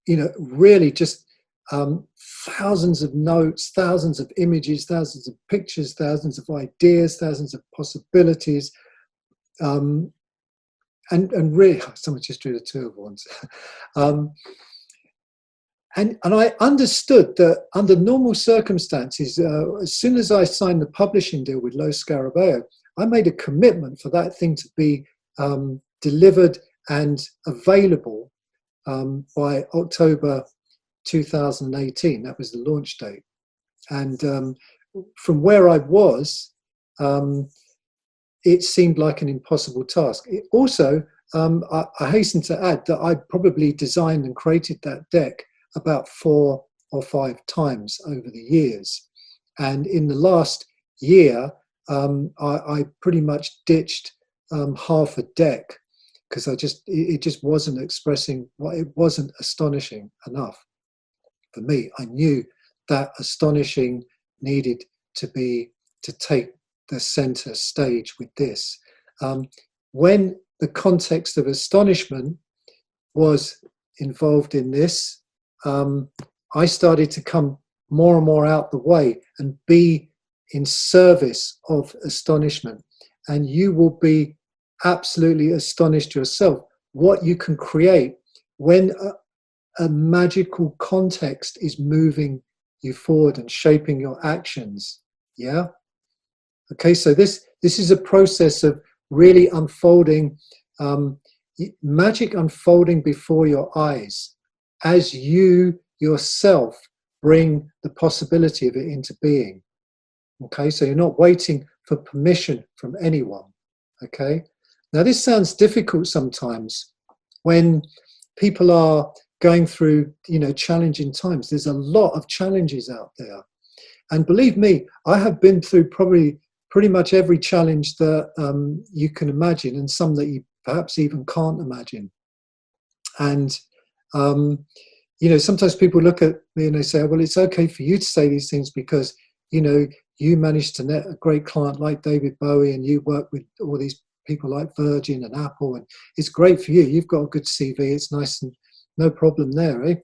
you know, really just thousands of notes, thousands of images, thousands of pictures, thousands of ideas, thousands of possibilities. And really, someone just drew the two of ones. And I understood that under normal circumstances, as soon as I signed the publishing deal with Lo Scarabeo, I made a commitment for that thing to be delivered and available by October 2018. That was the launch date. And from where I was, it seemed like an impossible task. It also, I hasten to add that I probably designed and created that deck about 4 or 5 times over the years. And in the last year, I pretty much ditched half a deck because it just wasn't expressing, it wasn't astonishing enough for me. I knew that astonishing needed to take the center stage with this. When the context of astonishment was involved in this, I started to come more and more out the way and be in service of astonishment. And you will be absolutely astonished yourself what you can create when a magical context is moving you forward and shaping your actions. Yeah. Okay, so this is a process of really unfolding, magic unfolding before your eyes as you yourself bring the possibility of it into being. Okay, so you're not waiting for permission from anyone. Okay, now this sounds difficult sometimes when people are going through, you know, challenging times. There's a lot of challenges out there, and believe me, I have been through pretty much every challenge that you can imagine, and some that you perhaps even can't imagine. And you know, sometimes people look at me and they say, well, it's okay for you to say these things because, you know, you managed to net a great client like David Bowie and you work with all these people like Virgin and Apple, and it's great for you. You've got a good CV. It's nice and no problem there, eh?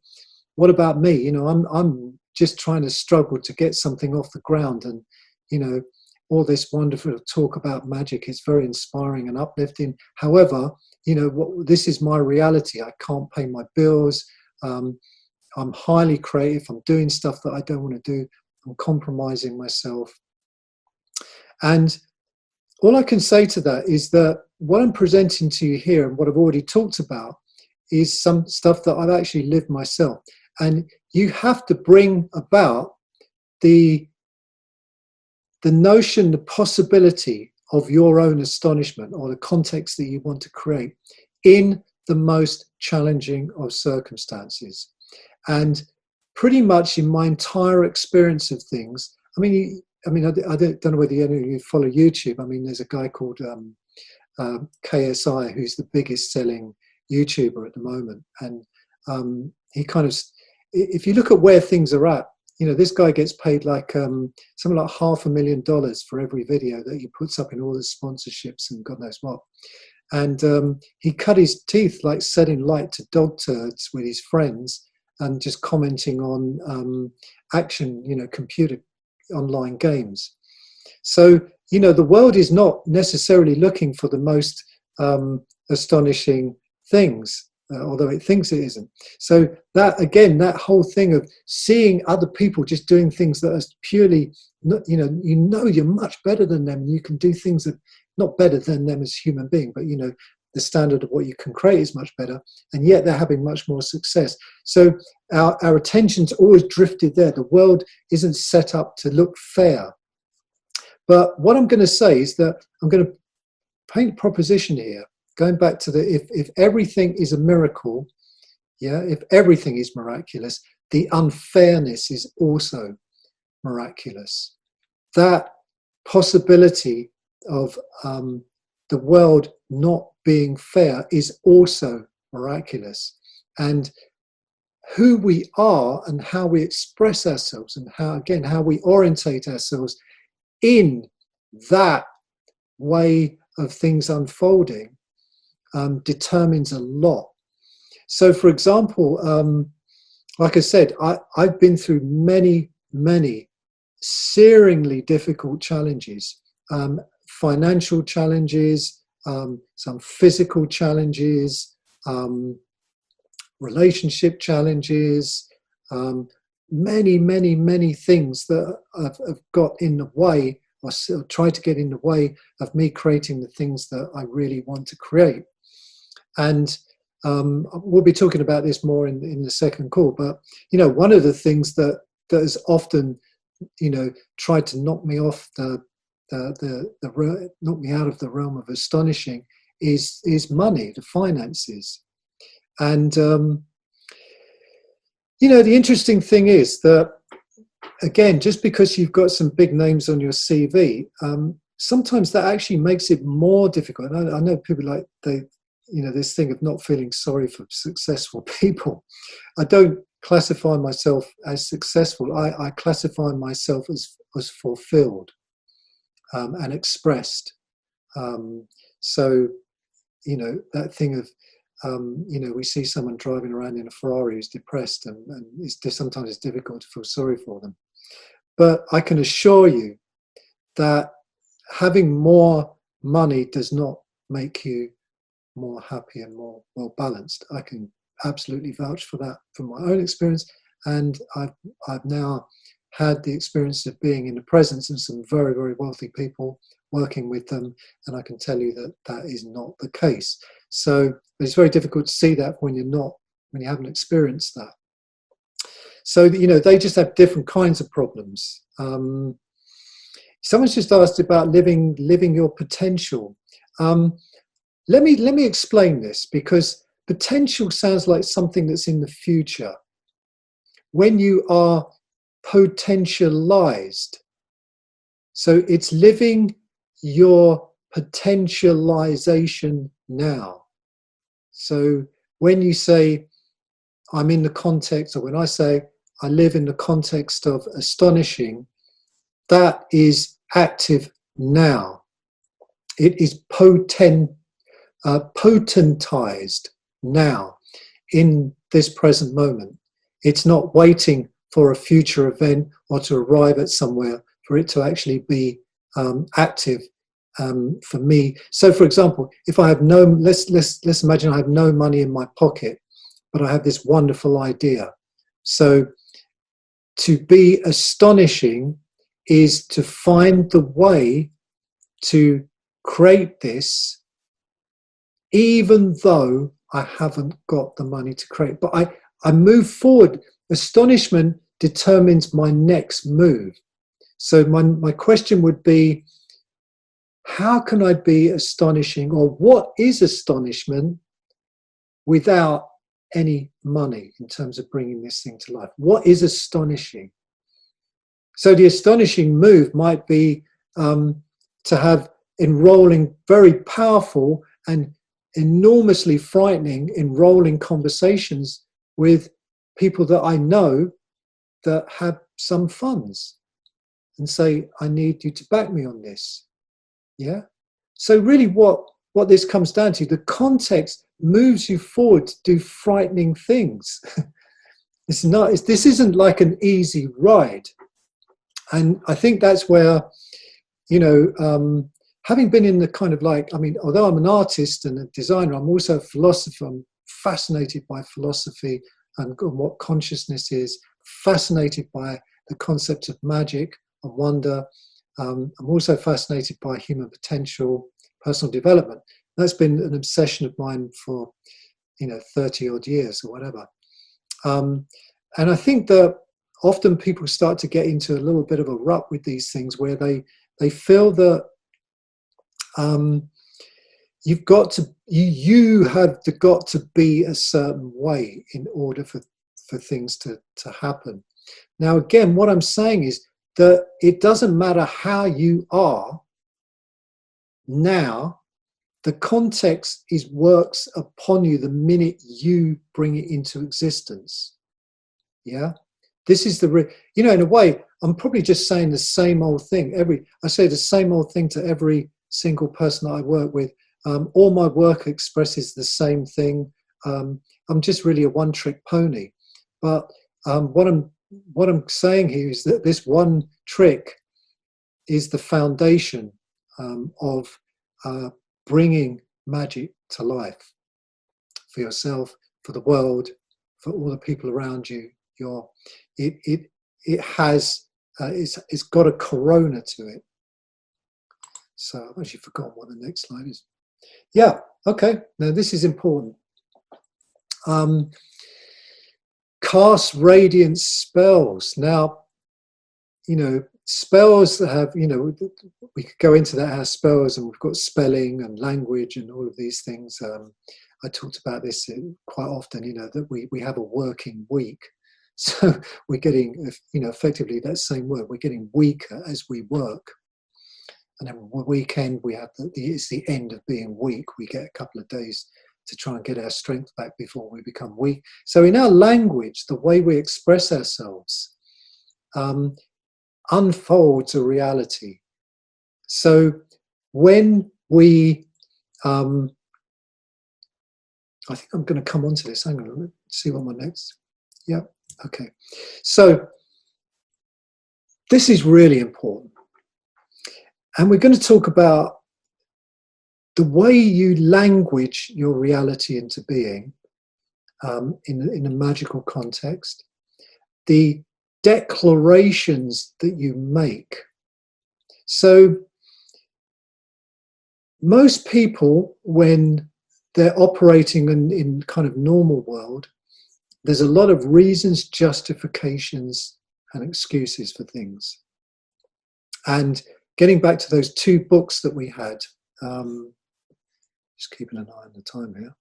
What about me? You know, I'm just trying to struggle to get something off the ground, and, you know, all this wonderful talk about magic is very inspiring and uplifting. However, you know, this is my reality. I can't pay my bills. I'm highly creative. I'm doing stuff that I don't want to do. I'm compromising myself. And all I can say to that is that what I'm presenting to you here and what I've already talked about is some stuff that I've actually lived myself. And you have to bring about the notion, the possibility of your own astonishment or the context that you want to create in the most challenging of circumstances. And pretty much in my entire experience of things, I don't know whether any of you follow YouTube. I mean, there's a guy called KSI who's the biggest selling YouTuber at the moment. And he kind of, if you look at where things are at, you know, this guy gets paid like something like $500,000 for every video that he puts up in all the sponsorships and God knows what. And he cut his teeth like setting light to dog turds with his friends and just commenting on action, you know, computer online games. So you know, the world is not necessarily looking for the most astonishing things, although it thinks it isn't. So that, again, that whole thing of seeing other people just doing things that are purely, you know you're much better than them. You can do things that, not better than them as human being, but, you know, the standard of what you can create is much better, and yet they're having much more success. So our attention's always drifted there. The world isn't set up to look fair. But what I'm going to say is that I'm going to paint a proposition here, going back to the, if everything is a miracle, yeah, if everything is miraculous, the unfairness is also miraculous. That possibility of the world not being fair is also miraculous. And who we are and how we express ourselves, and how, again, how we orientate ourselves in that way of things unfolding, determines a lot. So, for example, like I said, I've been through many searingly difficult challenges, financial challenges, some physical challenges, relationship challenges, many things that have got in the way, or tried to get in the way of me creating the things that I really want to create. And we'll be talking about this more in the second call. But, you know, one of the things that has often, you know, tried to knock me off knock me out of the realm of astonishing is money, the finances. And you know, the interesting thing is that, again, just because you've got some big names on your CV, sometimes that actually makes it more difficult. I know people like, you know, this thing of not feeling sorry for successful people. I don't classify myself as successful. I classify myself as fulfilled and expressed. So, you know, that thing of, you know, we see someone driving around in a Ferrari who's depressed, and sometimes it's difficult to feel sorry for them. But I can assure you that having more money does not make you more happy and more well balanced. I can absolutely vouch for that from my own experience, and I've now had the experience of being in the presence of some very wealthy people, working with them, and I can tell you that that is not the case. So it's very difficult to see that when you haven't experienced that. So, you know, they just have different kinds of problems. Someone's just asked about living your potential. Let me explain this, because potential sounds like something that's in the future. When you are potentialized, so it's living your potentialization now. So when you say, I'm in the context, or when I say I live in the context of astonishing, that is active now. It is potentized now, in this present moment. It's not waiting for a future event or to arrive at somewhere for it to actually be active for me. So, for example, if I have let's imagine I have no money in my pocket, but I have this wonderful idea. So, to be astonishing is to find the way to create this, even though I haven't got the money to create. But I move forward. Astonishment determines my next move. So my question would be, how can I be astonishing, or what is astonishment without any money in terms of bringing this thing to life? What is astonishing? So the astonishing move might be to have enrolling, very powerful and enormously frightening enrolling conversations with people that I know that have some funds, and say, I need you to back me on this. Yeah. So really what this comes down to, the context moves you forward to do frightening things. This isn't like an easy ride. And I think that's where, having been in the kind of like, I mean, although I'm an artist and a designer, I'm also a philosopher. I'm fascinated by philosophy and what consciousness is, fascinated by the concept of magic and wonder. I'm also fascinated by human potential, personal development. That's been an obsession of mine for, 30 odd years or whatever. And I think that often people start to get into a little bit of a rut with these things where they feel that you've got to, you have got to be a certain way in order for things to happen. Now, again, what I'm saying is that it doesn't matter how you are now. The context works upon you the minute you bring it into existence. Yeah, this is in a way, I'm probably just saying the same old thing. I say the same old thing to every single person that I work with. All my work expresses the same thing. I'm just really a one-trick pony. But what I'm saying here is that this one trick is the foundation of bringing magic to life for yourself, for the world, for all the people around you. It's got a corona to it. So I've actually forgotten what the next slide is. Yeah, okay. Now this is important. Cast radiance spells. Now, spells that have, we could go into that, how spells, and we've got spelling and language and all of these things. I talked about this quite often, that we have a working week. So we're getting, effectively that same word, we're getting weaker as we work. And then weekend, we have it's the end of being weak. We get a couple of days to try and get our strength back before we become weak. So in our language, the way we express ourselves unfolds a reality. So when we, I think I'm going to come on to this. Hang on, let's see what my next, yeah, okay. So this is really important. And we're going to talk about the way you language your reality into being in a magical context, the declarations that you make. So most people, when they're operating in kind of normal world, there's a lot of reasons, justifications, and excuses for things. And getting back to those two books that we had, just keeping an eye on the time here.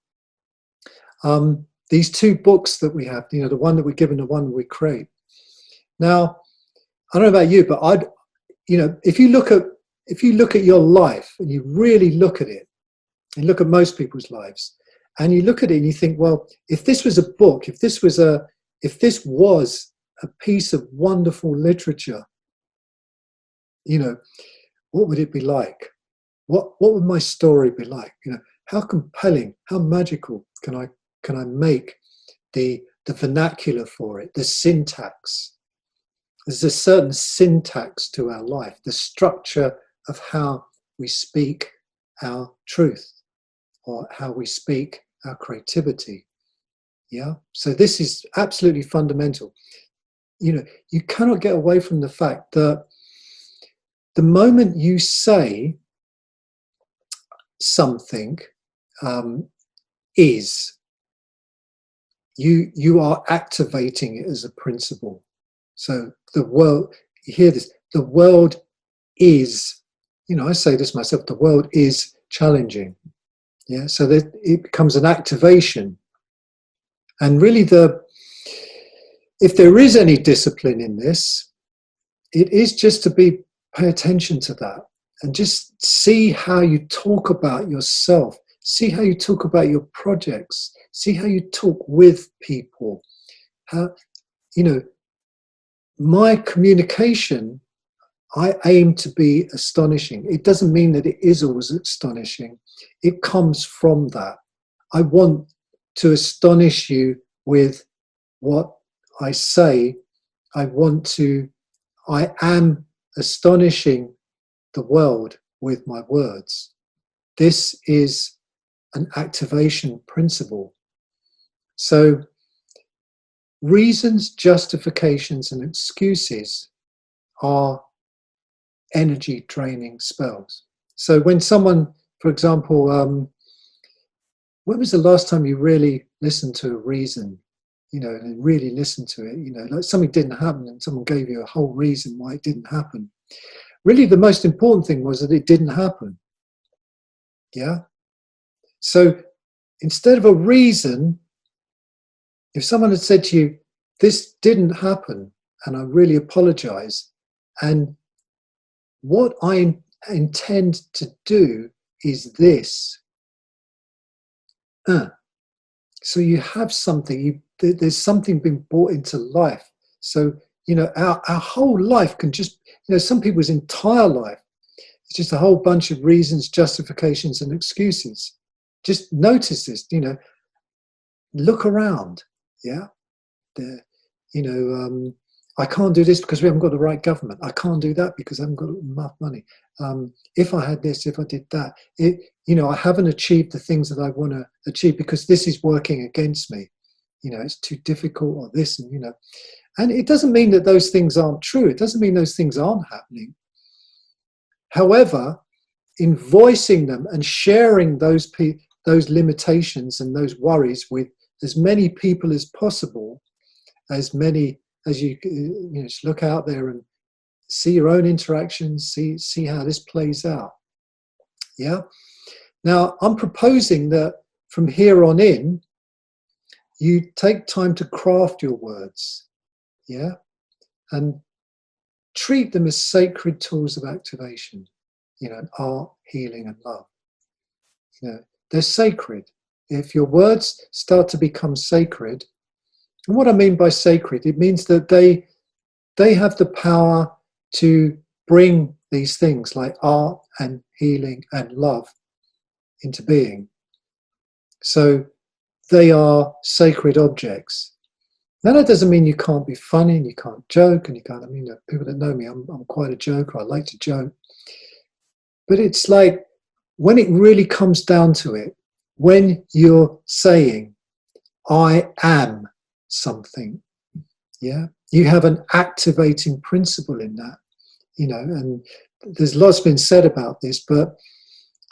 These two books that we have, the one that we give and the one we create. Now, I don't know about you, but if you look at your life and you really look at it, and look at most people's lives, and you look at it and you think, well, if this was a book, if this was a piece of wonderful literature, what would it be like? What would my story be like? How compelling, how magical can I make the vernacular for it, the syntax? There's a certain syntax to our life, the structure of how we speak our truth or how we speak our creativity. Yeah. So this is absolutely fundamental. You cannot get away from the fact that the moment you say something you are activating it as a principle. So the world, you hear this, the world is, I say this myself, the world is challenging. Yeah, so that it becomes an activation. And really if there is any discipline in this, it is just to pay attention to that and just see how you talk about yourself, see how you talk about your projects, see how you talk with people. How, my communication, I aim to be astonishing. It doesn't mean that it is always astonishing. It comes from that. I want to astonish you with what I say. I am astonishing the world with my words. This is an activation principle. So reasons, justifications, and excuses are energy draining spells. So when someone, for example, when was the last time you really listened to a reason, and really listened to it, like something didn't happen and someone gave you a whole reason why it didn't happen. Really, the most important thing was that it didn't happen. Yeah. So instead of a reason, if someone had said to you, this didn't happen and I really apologize, and what I intend to do is this. So you have something, there's something being brought into life. So, our whole life can just, some people's entire life, it's just a whole bunch of reasons, justifications, and excuses. Just notice this, look around. Yeah. I can't do this because we haven't got the right government. I can't do that because I haven't got enough money. If I had this, if I did that, I haven't achieved the things that I want to achieve because this is working against me. It's too difficult, or this, and it doesn't mean that those things aren't true. It doesn't mean those things aren't happening. However, in voicing them and sharing those limitations and those worries with as many people as possible, as you just look out there and see your own interactions, see how this plays out. Yeah. Now, I'm proposing that from here on in, you take time to craft your words. Yeah. And treat them as sacred tools of activation, art, healing, and love. They're sacred. If your words start to become sacred, and what I mean by sacred, it means that they have the power to bring these things like art and healing and love into being. So they are sacred objects. Now that doesn't mean you can't be funny and you can't joke and you can't, people that know me, I'm quite a joker, I like to joke. But it's like when it really comes down to it, when you're saying, I am something, yeah, you have an activating principle in that, and there's lots been said about this, but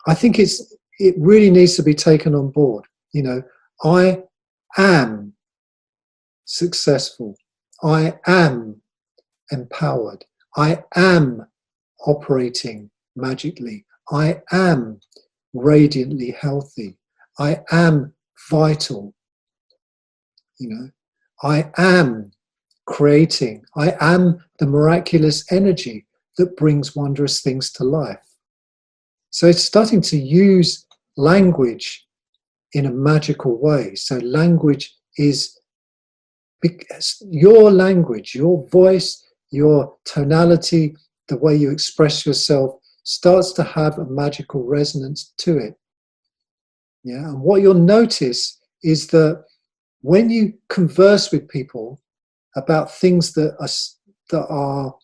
I think it really needs to be taken on board. I am successful. I am empowered. I am operating magically. I am radiantly healthy. I am vital. I am creating. I am the miraculous energy that brings wondrous things to life. So it's starting to use language in a magical way. So language is your language, your voice, your tonality, the way you express yourself starts to have a magical resonance to it. Yeah, and what you'll notice is that when you converse with people about things that are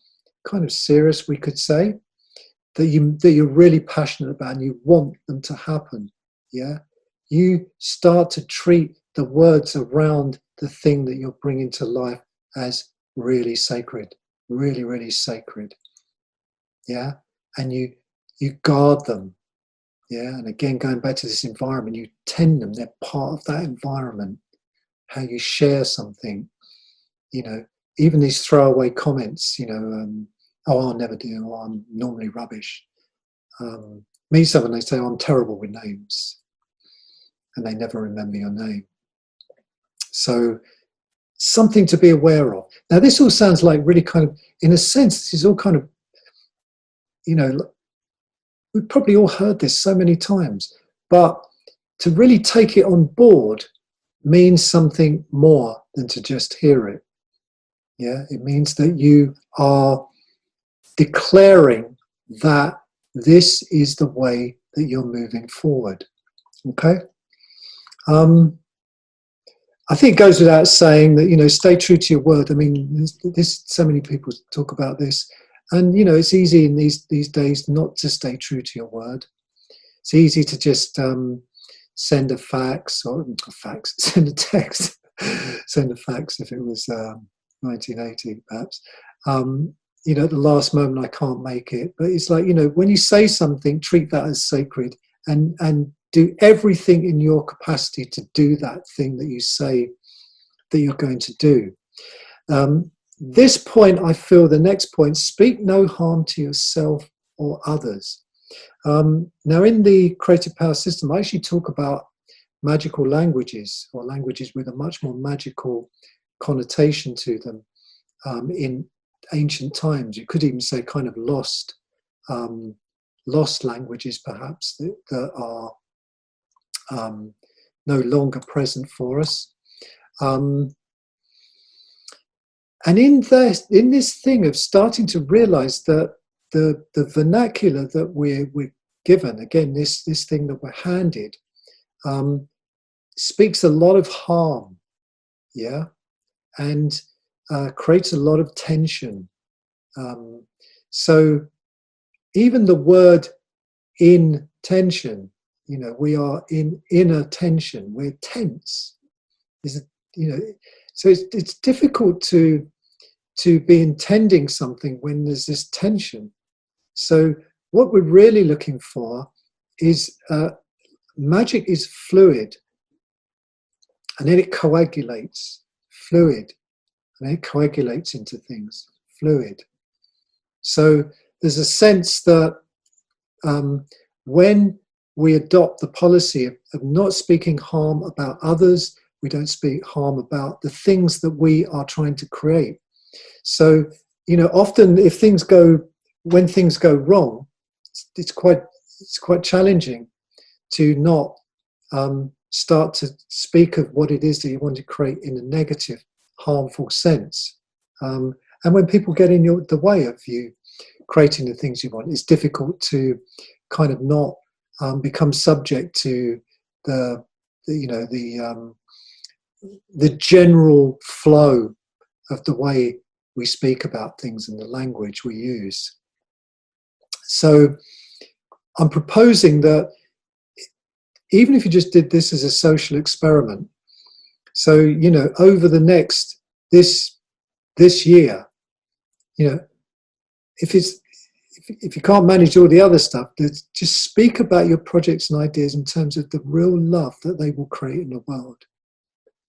kind of serious, we could say, that you're really passionate about and you want them to happen, yeah, you start to treat the words around the thing that you're bringing to life as really sacred, really, really sacred, yeah, and you guard them, yeah, and again, going back to this environment, you tend them, they're part of that environment. How you share something, even these throwaway comments, oh, I'll never do, or I'm normally rubbish. Meet someone, they say, oh, I'm terrible with names, and they never remember your name. So something to be aware of. Now, this all sounds like really kind of, in a sense, this is all kind of, we've probably all heard this so many times, but to really take it on board means something more than to just hear it. Yeah, it means that you are declaring that this is the way that you're moving forward. Okay. I think it goes without saying that, stay true to your word. I mean, so many people talk about this. And, you know, it's easy in these days not to stay true to your word. It's easy to just send a fax, or send a text, send a fax if it was 1980, perhaps. You know, at the last moment, I can't make it. But it's like, you know, when you say something, treat that as sacred, and do everything in your capacity to do that thing that you say that you're going to do. This point, I feel the next point, speak no harm to yourself or others. Now, in the Creative Power System, I actually talk about magical languages, or languages with a much more magical connotation to them in ancient times. You could even say kind of lost languages, perhaps, that are no longer present for us. And in this thing of starting to realize that the vernacular that we're given, again, this thing that we're handed, speaks a lot of harm, yeah, and creates a lot of tension. So even the word intention, you know, we are in inner tension, we're tense. You know, so it's difficult to be intending something when there's this tension. So what we're really looking for is magic is fluid, and then it coagulates, fluid, and then it coagulates into things, fluid. So there's a sense that when we adopt the policy of not speaking harm about others, we don't speak harm about the things that we are trying to create. So, you know, often when things go wrong, it's quite challenging to not start to speak of what it is that you want to create in a negative, harmful sense. And when people get in the way of you creating the things you want, it's difficult to kind of not become subject to the general flow of the way we speak about things and the language we use. So I'm proposing that even if you just did this as a social experiment, so, you know, over the next, this year, you know, if you can't manage all the other stuff, just speak about your projects and ideas in terms of the real love that they will create in the world.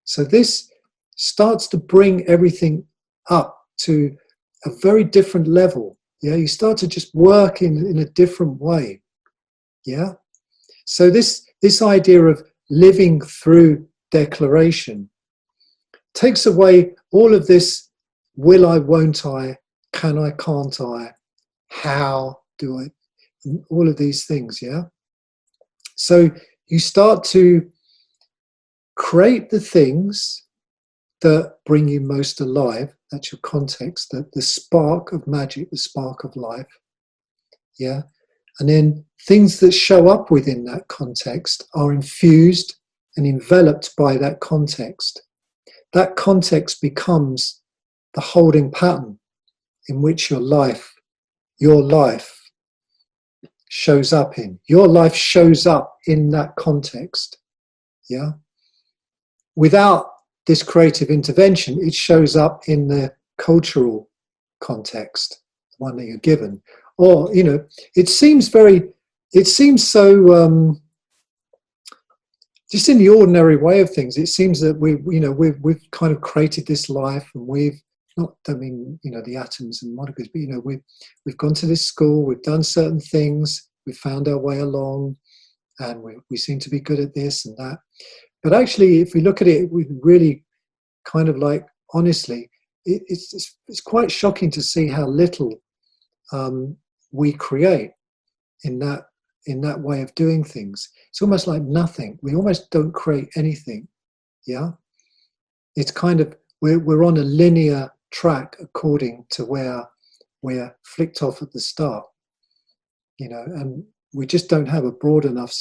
So this starts to bring everything up to a very different level. Yeah, you start to just work in a different way. Yeah. So this idea of living through declaration takes away all of this will I, won't I, can I, can't I, how do I, and all of these things. Yeah. So you start to create the things that bring you most alive. That's your context, the spark of magic, the spark of life. Yeah. And then things that show up within that context are infused and enveloped by that context. That context becomes the holding pattern in which your life shows up in. Your life shows up in that context. Yeah. Without this creative intervention, it shows up in the cultural context, the one that you're given. Or, you know, it seems so, just in the ordinary way of things, it seems that we've kind of created this life, and we've not, I mean, you know, the atoms and molecules, but, you know, we've gone to this school, we've done certain things, we've found our way along, and we seem to be good at this and that. But actually, if we look at it, we really kind of like, honestly, it's quite shocking to see how little we create in that way of doing things. It's almost like nothing. We almost don't create anything. Yeah, it's kind of we're on a linear track according to where we're flicked off at the start. You know, and we just don't have a broad enough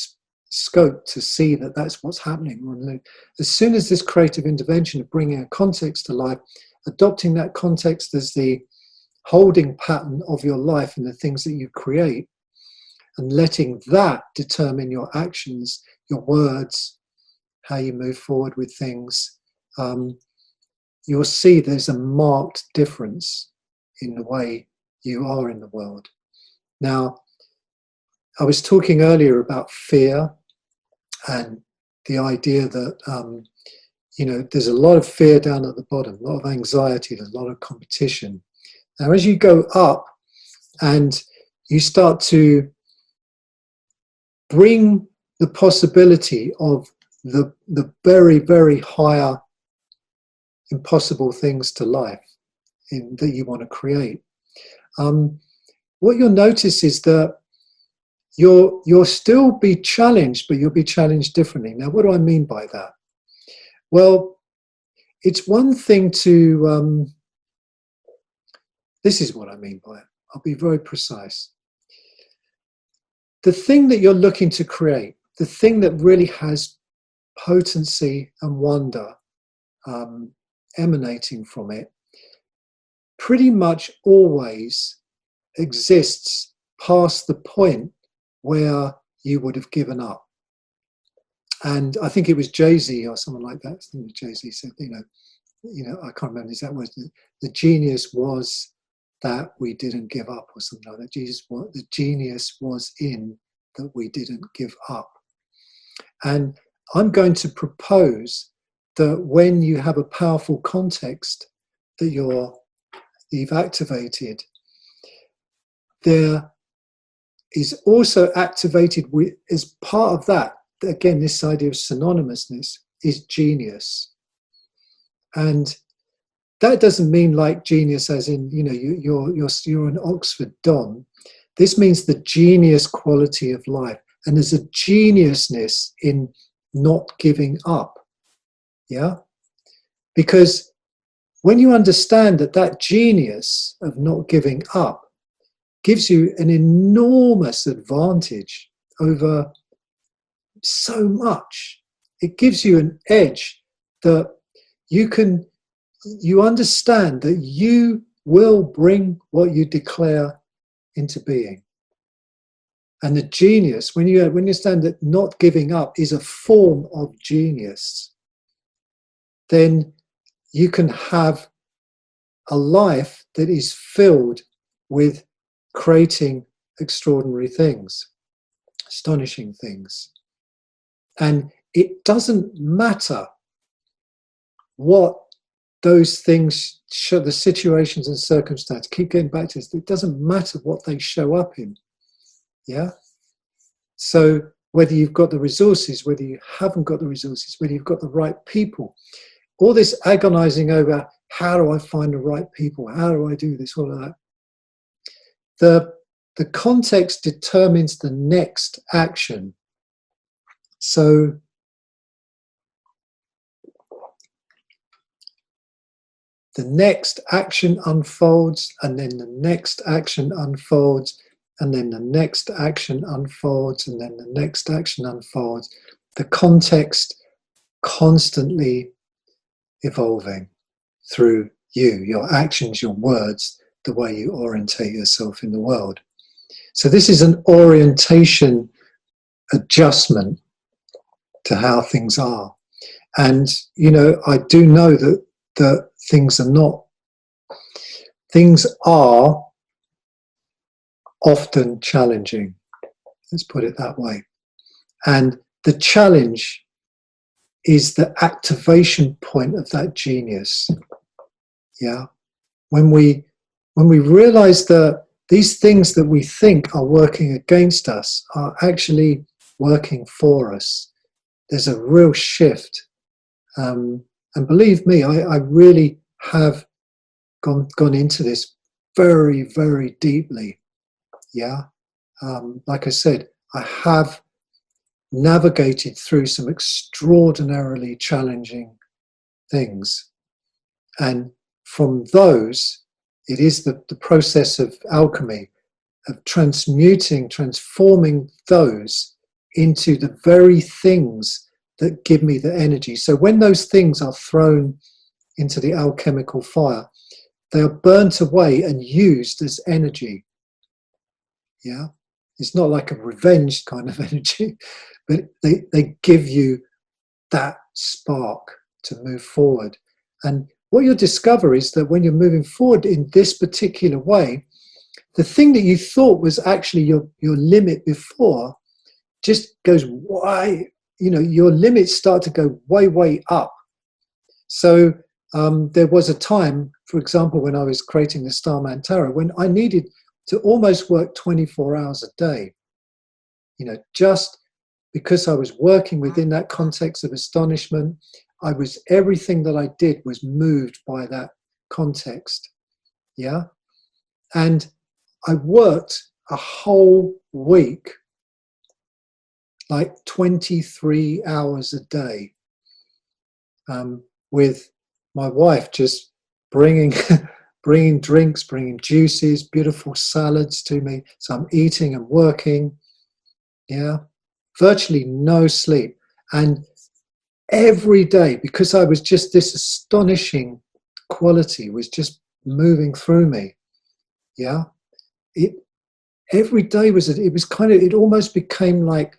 scope to see that that's what's happening. As soon as this creative intervention of bringing a context to life, adopting that context as the holding pattern of your life and the things that you create, and letting that determine your actions, your words, how you move forward with things, you'll see there's a marked difference in the way you are in the world. Now, I was talking earlier about fear and the idea that, there's a lot of fear down at the bottom, a lot of anxiety, there's a lot of competition. Now, as you go up and you start to bring the possibility of the very, very higher impossible things to life that you want to create, what you'll notice is that you'll still be challenged, but you'll be challenged differently. Now, what do I mean by that? Well, it's one thing to, this is what I mean by it. I'll be very precise. The thing that you're looking to create, the thing that really has potency and wonder emanating from it, pretty much always exists past the point where you would have given up. And I think it was Jay-Z or someone like that. I think Jay-Z said, I can't remember the exact words. The genius was that we didn't give up, or something like that. The genius was in that we didn't give up. And I'm going to propose that when you have a powerful context that you've activated, there is also activated as part of that, again, this idea of synonymousness is genius. And that doesn't mean like genius as in, you're an Oxford Don. This means the genius quality of life. And there's a geniusness in not giving up. Yeah? Because when you understand that genius of not giving up gives you an enormous advantage over so much. It gives you an edge that you understand that you will bring what you declare into being. And the genius, when you understand that not giving up is a form of genius, then you can have a life that is filled with creating extraordinary things, astonishing things. And it doesn't matter what those things show, the situations and circumstances, keep getting back to this, it doesn't matter what they show up in. Yeah? So whether you've got the resources, whether you haven't got the resources, whether you've got the right people, all this agonizing over how do I find the right people, how do I do this, all of that. The context determines the next action. So the next action unfolds, and then the next action unfolds, and then the next action unfolds, and then the next action unfolds. The context constantly evolving through you, your actions, your words, the way you orientate yourself in the world. So this is an orientation adjustment to how things are. And, I do know that things are often challenging. Let's put it that way. And the challenge is the activation point of that genius. Yeah. When we realize that these things that we think are working against us are actually working for us, there's a real shift. And believe me, I really have gone into this very, very deeply. Yeah. Like I said, I have navigated through some extraordinarily challenging things. And from those, it is the process of alchemy, of transforming those into the very things that give me the energy. So when those things are thrown into the alchemical fire, they are burnt away and used as energy. Yeah, it's not like a revenge kind of energy, but they give you that spark to move forward. And what you'll discover is that when you're moving forward in this particular way, the thing that you thought was actually your limit before just goes way, your limits start to go way up. So there was a time, for example, when I was creating the Starman Tarot, when I needed to almost work 24 hours a day, just because I was working within that context of astonishment. Everything that I did was moved by that context. Yeah. And I worked a whole week, like 23 hours a day, with my wife just bringing bringing drinks, bringing juices, beautiful salads to me. So I'm eating and working. Yeah. Virtually no sleep. And every day, because I was just, this astonishing quality was just moving through me. Yeah. Every day it almost became like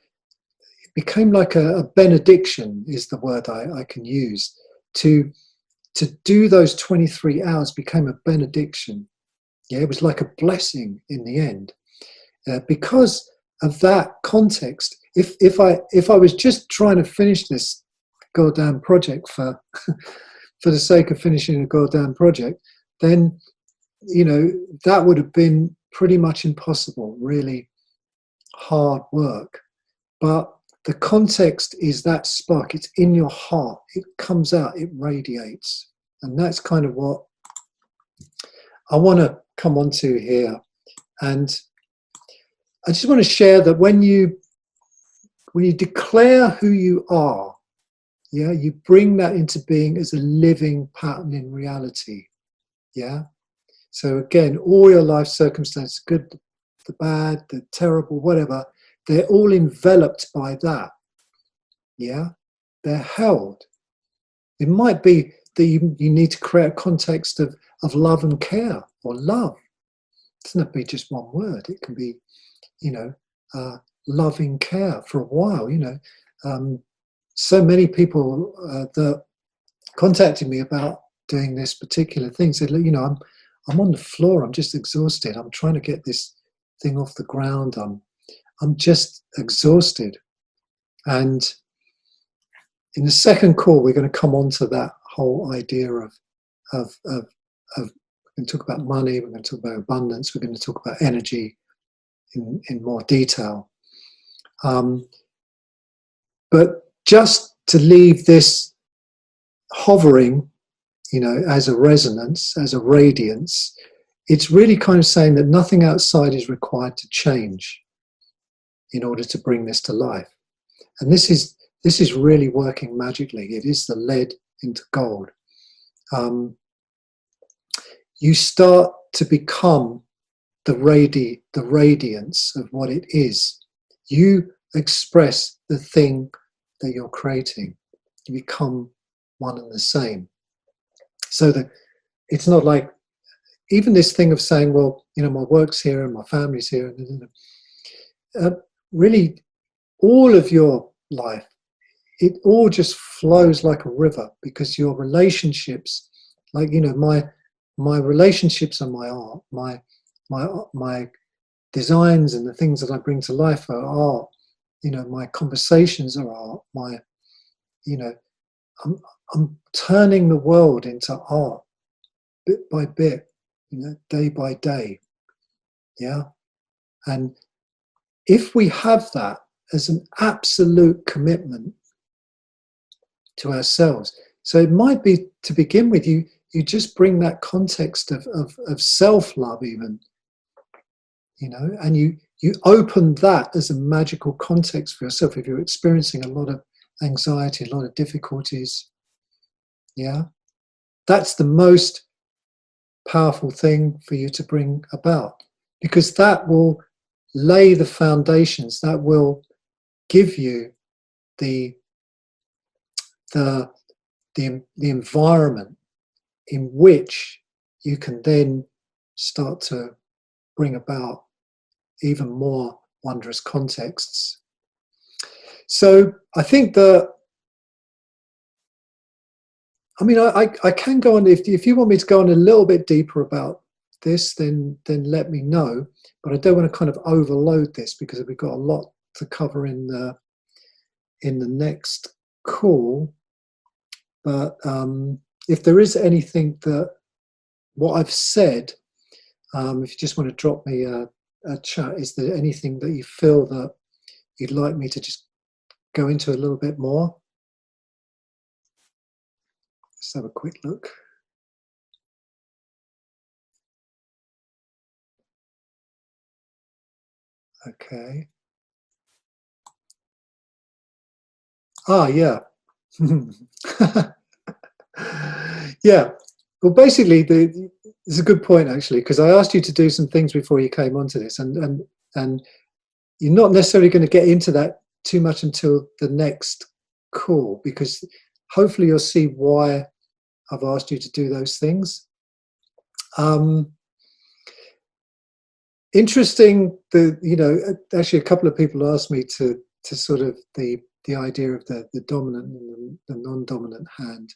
a benediction, is the word I can use. To do those 23 hours became a benediction. Yeah, it was like a blessing in the end. Because of that context, if I was just trying to finish this goddamn project for the sake of finishing a goddamn project, then that would have been pretty much impossible, really hard work. But the context is that spark. It's in your heart. It comes out. It radiates. And that's kind of what I want to come on to here. And I just want to share that when you declare who you are, yeah, you bring that into being as a living pattern in reality. Yeah. So again, all your life circumstances, good, the bad, the terrible, whatever, they're all enveloped by that. Yeah. They're held. It might be that you need to create a context of love and care, or love. It doesn't have to be just one word. It can be, loving care for a while. So many people that contacted me about doing this particular thing said, look, I'm on the floor. I'm just exhausted. I'm trying to get this thing off the ground. I'm just exhausted. And in the second call, we're going to come on to that whole idea of we're going to talk about money. We're going to talk about abundance. We're going to talk about energy in more detail. But just to leave this hovering, as a resonance, as a radiance, it's really kind of saying that nothing outside is required to change in order to bring this to life. And this is really working magically. It is the lead into gold. You start to become the radiance of what it is. You express the thing that you're creating. You become one and the same. So that it's not like, even this thing of saying, well, my work's here and my family's here. Really, all of your life, it all just flows like a river, because your relationships, like, my relationships are my art, my designs and the things that I bring to life are art. My conversations are art. I'm turning the world into art, bit by bit, day by day. Yeah. And if we have that as an absolute commitment to ourselves, so it might be, to begin with, you just bring that context of self-love even, and you open that as a magical context for yourself. If you're experiencing a lot of anxiety, a lot of difficulties, yeah, that's the most powerful thing for you to bring about, because that will lay the foundations, that will give you the environment in which you can then start to bring about even more wondrous contexts. So I think that, I mean, I can go on, if you want me to go on a little bit deeper about this, then let me know. But I don't want to kind of overload this, because we've got a lot to cover in the next call. But if there is anything that what I've said, if you just want to drop me a chat, is there anything that you feel that you'd like me to just go into a little bit more? Let's have a quick look. Okay. Yeah. Yeah. Well, basically, it's a good point, actually, because I asked you to do some things before you came onto this, and you're not necessarily going to get into that too much until the next call, because hopefully you'll see why I've asked you to do those things. Interesting that, actually a couple of people asked me to sort of the idea of the dominant and the non-dominant hand.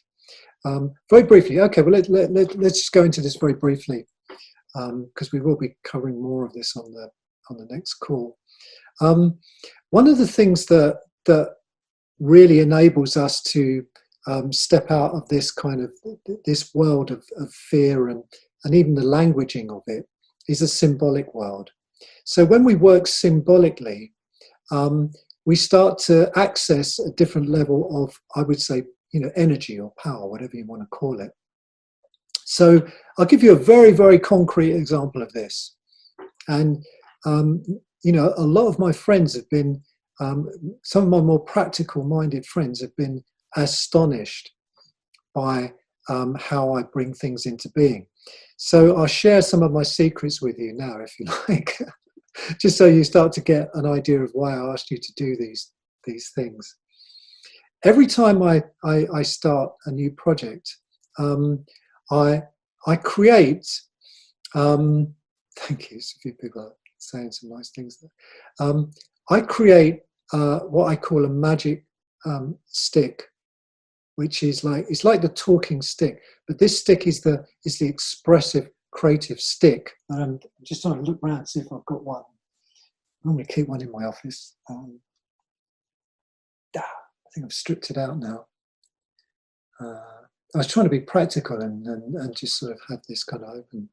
Very briefly, okay, well let's just go into this very briefly, because we will be covering more of this on the next call. One of the things that really enables us to step out of this kind of this world of fear and even the languaging of it is a symbolic world. So when we work symbolically, we start to access a different level of, I would say, energy or power, whatever you want to call it. So I'll give you a very, very concrete example of this. And, a lot of my friends have been, some of my more practical minded friends have been astonished by how I bring things into being. So I'll share some of my secrets with you now, if you like, just so you start to get an idea of why I asked you to do these things. Every time I start a new project, I create. Thank you. A few people are saying some nice things there. I create what I call a magic stick, which is it's like the talking stick, but this stick is the expressive, creative stick. And I'm just trying to look around and see if I've got one. I normally keep one in my office. I think I've stripped it out now. I was trying to be practical and just sort of have this kind of open.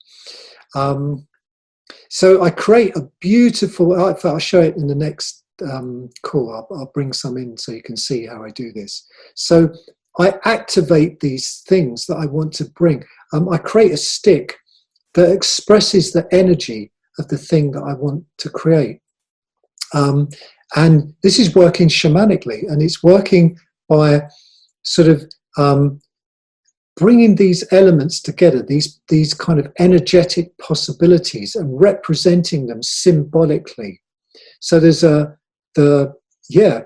So I create a beautiful, I'll show it in the next call. I'll bring some in so you can see how I do this. So I activate these things that I want to bring. I create a stick that expresses the energy of the thing that I want to create. And this is working shamanically, and it's working by sort of bringing these elements together, these kind of energetic possibilities, and representing them symbolically. So there's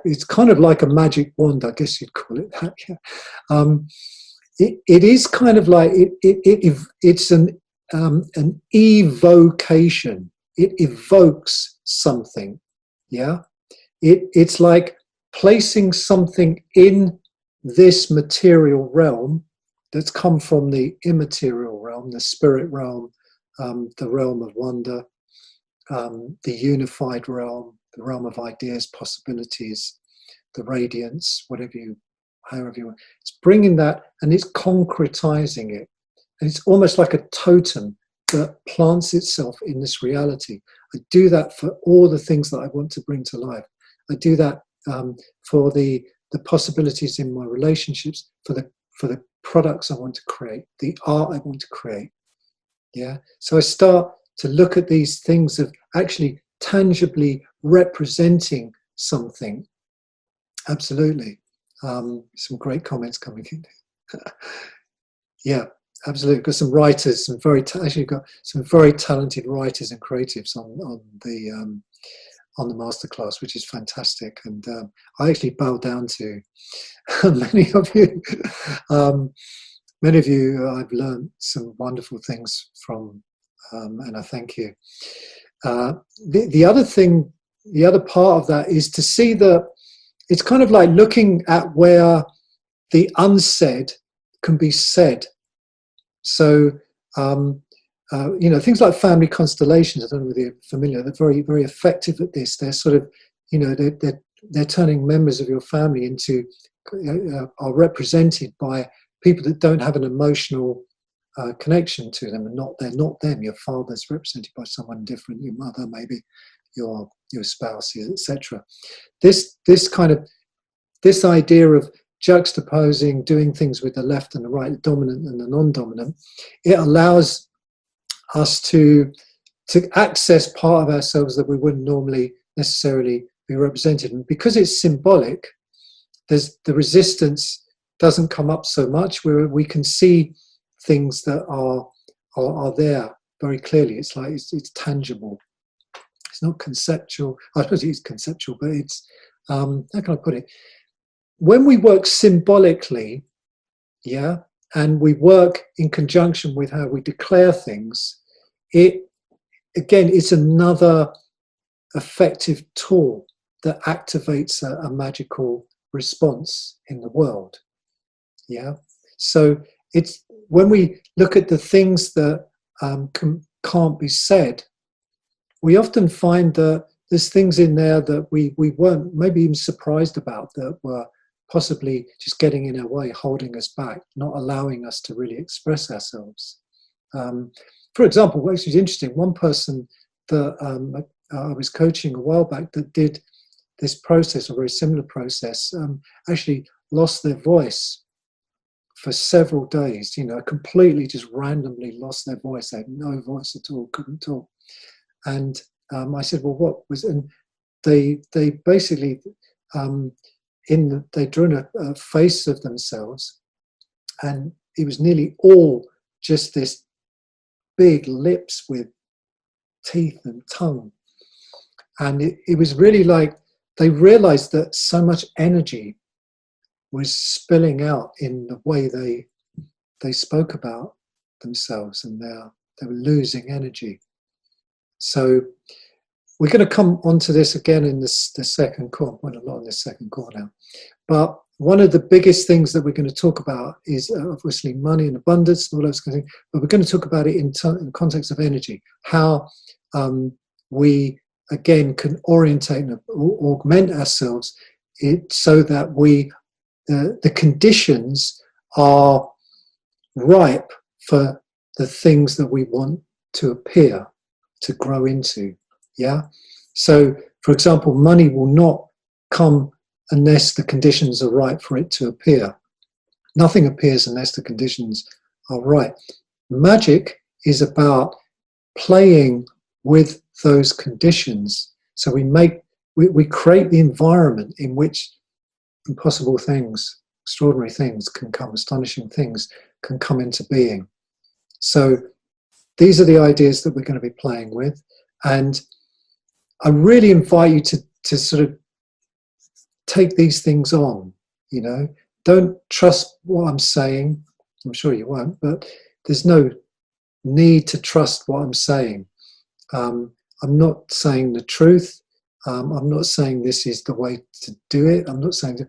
it's kind of like a magic wand, I guess you'd call it that. Yeah. It is kind of like it's an evocation. It evokes something. Yeah. It's like placing something in this material realm that's come from the immaterial realm, the spirit realm, the realm of wonder, the unified realm, the realm of ideas, possibilities, the radiance, however you want. It's bringing that and it's concretizing it. And it's almost like a totem that plants itself in this reality. I do that for all the things that I want to bring to life. I do that for the possibilities in my relationships, for the products I want to create, the art I want to create. Yeah. So I start to look at these things of actually tangibly representing something. Absolutely. Some great comments coming in. Yeah, absolutely. Got some writers, actually got some very talented writers and creatives on the masterclass, which is fantastic. And I actually bow down to many of you. Many of you I've learned some wonderful things from, and I thank you. The other thing, the other part of that is to see that it's kind of like looking at where the unsaid can be said. So, things like family constellations, I don't know whether you're familiar, they're very, very effective at this. They're sort of, they're turning members of your family into, are represented by people that don't have an emotional connection to them, and they're not them. Your father's represented by someone different, your mother, maybe your spouse, etc. This idea of juxtaposing, doing things with the left and the right, the dominant and the non-dominant, it allows us to access part of ourselves that we wouldn't normally necessarily be represented. And because it's symbolic, the resistance doesn't come up so much, where we can see things that are there very clearly. It's like it's tangible. It's not conceptual. I suppose it is conceptual, but it's how can I put it? When we work symbolically, and we work in conjunction with how we declare things, it's another effective tool that activates a magical response in the world. So it's when we look at the things that can't be said, we often find that there's things in there that we weren't maybe even surprised about, that were possibly just getting in our way, holding us back, not allowing us to really express ourselves. For example, which is interesting, one person that I was coaching a while back that did this process, a very similar process, actually lost their voice for several days, completely just randomly lost their voice. They had no voice at all, couldn't talk. And I said, well, what was, and they basically, they drew in a face of themselves, and it was nearly all just this big lips with teeth and tongue. And it was really like they realized that so much energy was spilling out in the way they spoke about themselves, and they were losing energy. So we're going to come onto this again in the second call. Well, a lot in this second call now. But one of the biggest things that we're going to talk about is obviously money and abundance and all those kind of things. But we're going to talk about it in the context of energy, how we, again, can orientate and augment ourselves so that the conditions are ripe for the things that we want to appear, to grow into. So, for example, money will not come unless the conditions are right for it to appear. Nothing appears unless the conditions are right. Magic is about playing with those conditions. So we create the environment in which impossible things, extraordinary things can come, astonishing things can come into being. So these are the ideas that we're going to be playing with. And I really invite you to sort of take these things on, Don't trust what I'm saying. I'm sure you won't, but there's no need to trust what I'm saying. I'm not saying the truth. I'm not saying this is the way to do it. I'm saying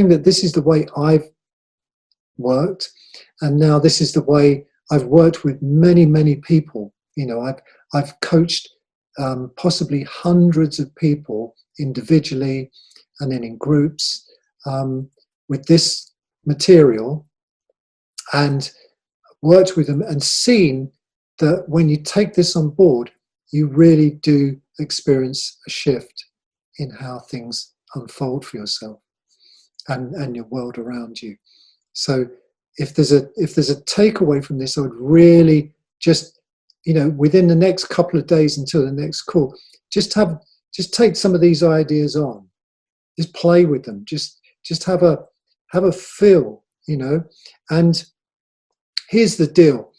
that this is the way I've worked, and now this is the way I've worked with many, many people. I've coached possibly hundreds of people individually and then in groups with this material, and worked with them and seen that when you take this on board, you really do experience a shift in how things unfold for yourself and your world around you. So if there's a takeaway from this, I would really just, within the next couple of days until the next call, just take some of these ideas on, just play with them, just have a feel, and here's the deal.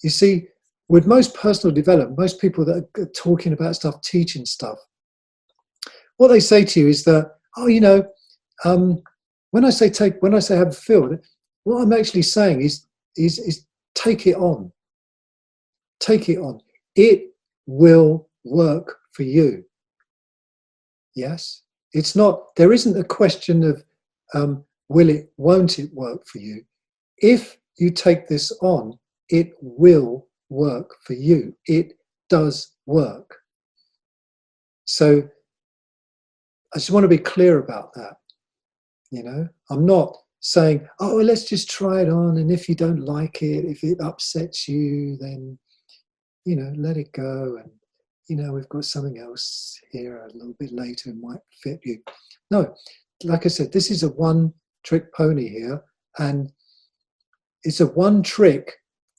You see, with most personal development, most people that are talking about stuff, teaching stuff, what they say to you is that, when I say have a feel, what I'm actually saying is is take it on. Take it on. It will work for you. Yes? It's not, there isn't a question of will it, won't it work for you? If you take this on, it will work for you. It does work. So I just want to be clear about that. You know, I'm not saying, oh, let's just try it on, and if you don't like it, if it upsets you, then, you know, let it go, and, you know, we've got something else here a little bit later and might fit you. No, like I said, this is a one-trick pony here, and it's a one trick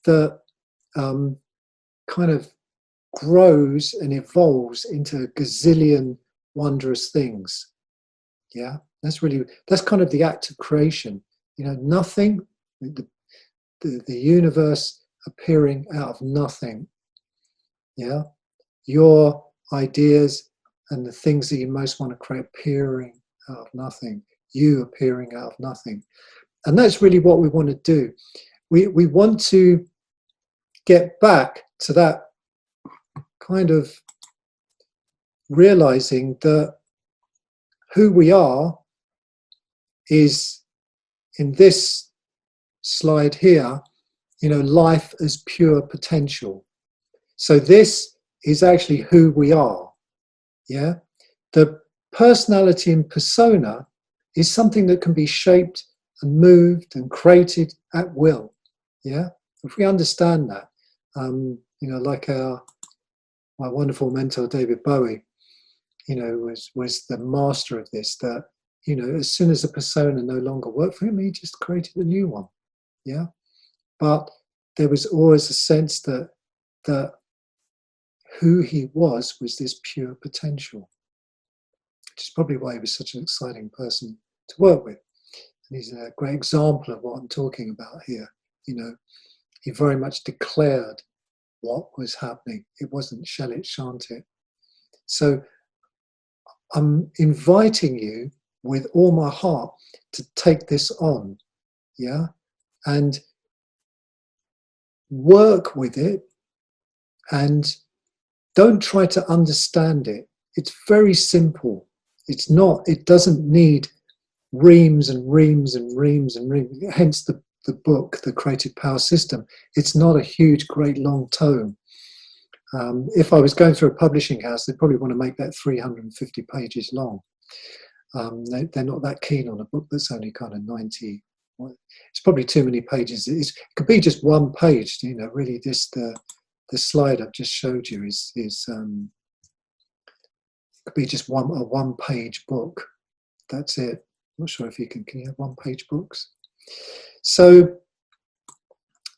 that kind of grows and evolves into a gazillion wondrous things. Yeah, that's kind of the act of creation. You know, nothing, the universe appearing out of nothing. Yeah, your ideas and the things that you most want to create appearing out of nothing, you appearing out of nothing. And that's really what we want to do. We want to get back to that kind of realizing that who we are is, in this slide here, you know, life as pure potential. So this is actually who we are. Yeah, the personality and persona is something that can be shaped and moved and created at will. Yeah, if we understand that, you know, like my wonderful mentor David Bowie, you know, was the master of this. That, you know, as soon as a persona no longer worked for him, he just created a new one. Yeah, but there was always a sense that who he was this pure potential, which is probably why he was such an exciting person to work with. And he's a great example of what I'm talking about here. You know, he very much declared what was happening. It wasn't shall it, shan't it. So I'm inviting you with all my heart to take this on, yeah, and work with it, and don't try to understand it. It's very simple. It's not, it doesn't need reams and reams and reams and reams, hence the book, The Creative Power System. It's not a huge, great long tome. If I was going through a publishing house, they'd probably want to make that 350 pages long. They're not that keen on a book that's only kind of 90. It's probably too many pages. It could be just one page, you know, really just the slide I've just showed you could be just a one-page book. That's it. I'm not sure if you can you have one-page books? So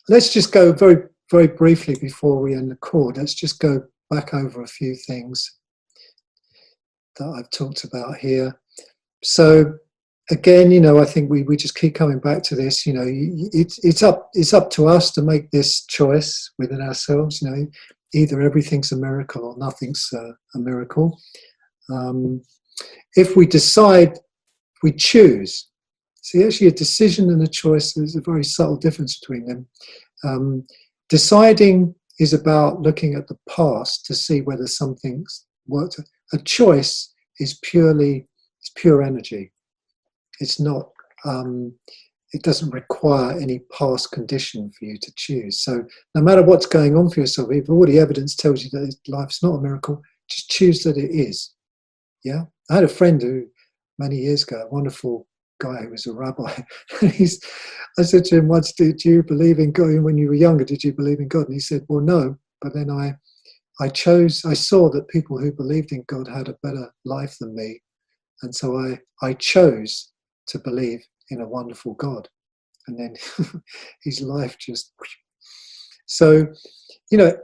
let's just go very, very briefly before we end the call. Let's just go back over a few things that I've talked about here. So again, you know, I think we just keep coming back to this. You know, it's up to us to make this choice within ourselves. You know, either everything's a miracle or nothing's a miracle. If we decide, we choose. See, actually, a decision and a choice is a very subtle difference between them. Deciding is about looking at the past to see whether something's worked. A choice is it's pure energy. It's not, it doesn't require any past condition for you to choose. So no matter what's going on for yourself, if all the evidence tells you that life's not a miracle, just choose that it is. Yeah. I had a friend who, many years ago, a wonderful guy who was a rabbi. I said to him once, did you believe in God? When you were younger, did you believe in God? And he said, well, no. But then I saw that people who believed in God had a better life than me. And so I chose to believe in a wonderful God. And then his life just... So, you know,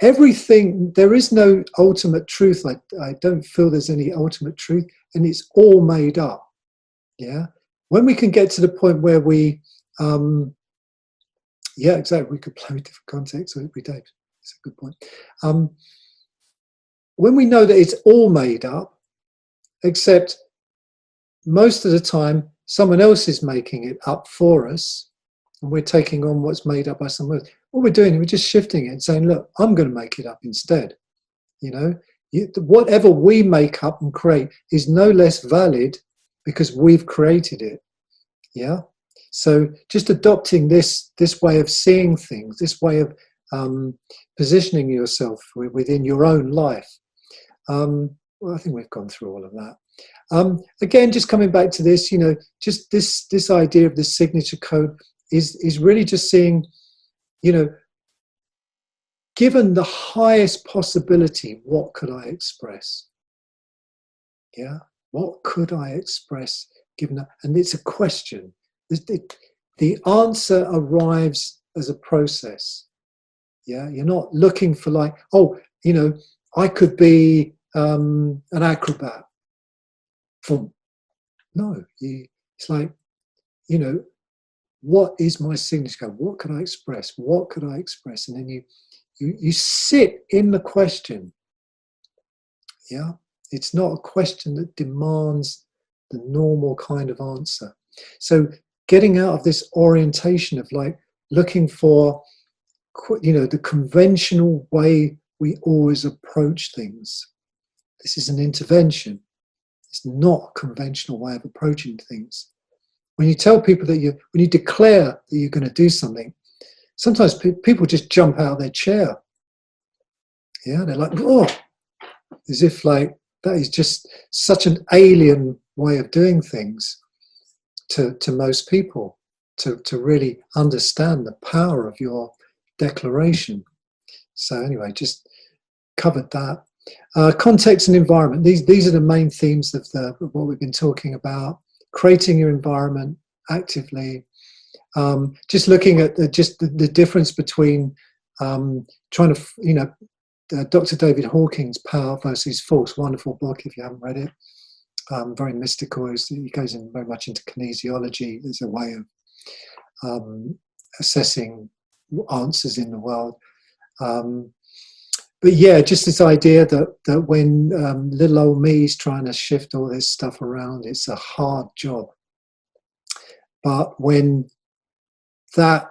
everything, there is no ultimate truth. I don't feel there's any ultimate truth, and it's all made up. Yeah. When we can get to the point where we, yeah, exactly, we could play with different contexts every day. That's a good point. When we know that it's all made up, except most of the time someone else is making it up for us, and we're taking on what's made up by someone else. What we're doing, we're just shifting it and saying, look, I'm going to make it up instead. You know, whatever we make up and create is no less valid because we've created it. Yeah. So just adopting this way of seeing things, this way of positioning yourself within your own life. Well, I think we've gone through all of that. Again, just coming back to this, you know, just this idea of the signature code is really just seeing, you know, given the highest possibility, what could I express? Yeah, what could I express given that? And it's a question. The answer arrives as a process. Yeah, you're not looking for like, oh, you know, I could be an acrobat. No, it's like, you know, what is my signature code? What could I express? What could I express? And then you sit in the question. Yeah, it's not a question that demands the normal kind of answer. So getting out of this orientation of like looking for, you know, the conventional way we always approach things. This is an intervention. It's not a conventional way of approaching things. When you tell people that when you declare that you're going to do something, sometimes people just jump out of their chair. Yeah, they're like, oh, as if like that is just such an alien way of doing things to most people, to really understand the power of your declaration. So anyway, just covered that. Context and environment. These are the main themes of what we've been talking about. Creating your environment actively. Just looking at the difference between trying to, you know, Dr. David Hawking's Power versus Force, wonderful book if you haven't read it. Very mystical. He goes in very much into kinesiology as a way of assessing answers in the world. But yeah, just this idea that when little old me's trying to shift all this stuff around, it's a hard job. But when that,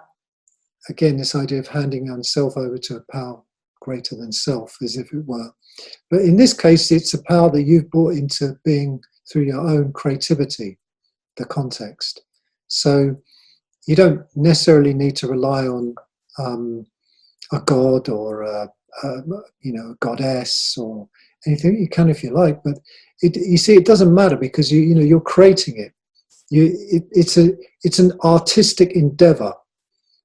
again, this idea of handing oneself over to a power greater than self, as if it were. But in this case, it's a power that you've brought into being through your own creativity, the context. So you don't necessarily need to rely on a god or a goddess or anything. You can if you like, but you see, it doesn't matter because you're creating it. It's an artistic endeavor.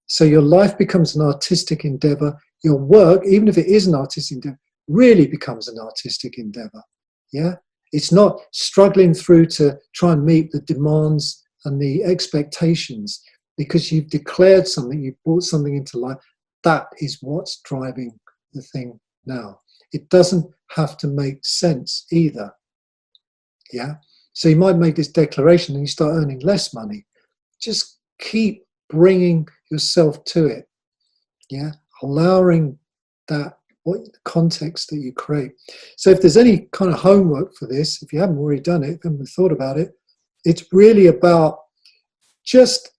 So your life becomes an artistic endeavor. Your work, even if it is an artistic endeavor, really becomes an artistic endeavor. Yeah, it's not struggling through to try and meet the demands and the expectations because you've declared something, you've brought something into life. That is what's driving the thing now. It doesn't have to make sense either. Yeah. So you might make this declaration and you start earning less money. Just keep bringing yourself to it. Yeah. Allowing that, what context that you create. So if there's any kind of homework for this, if you haven't already done it, haven't thought about it, it's really about just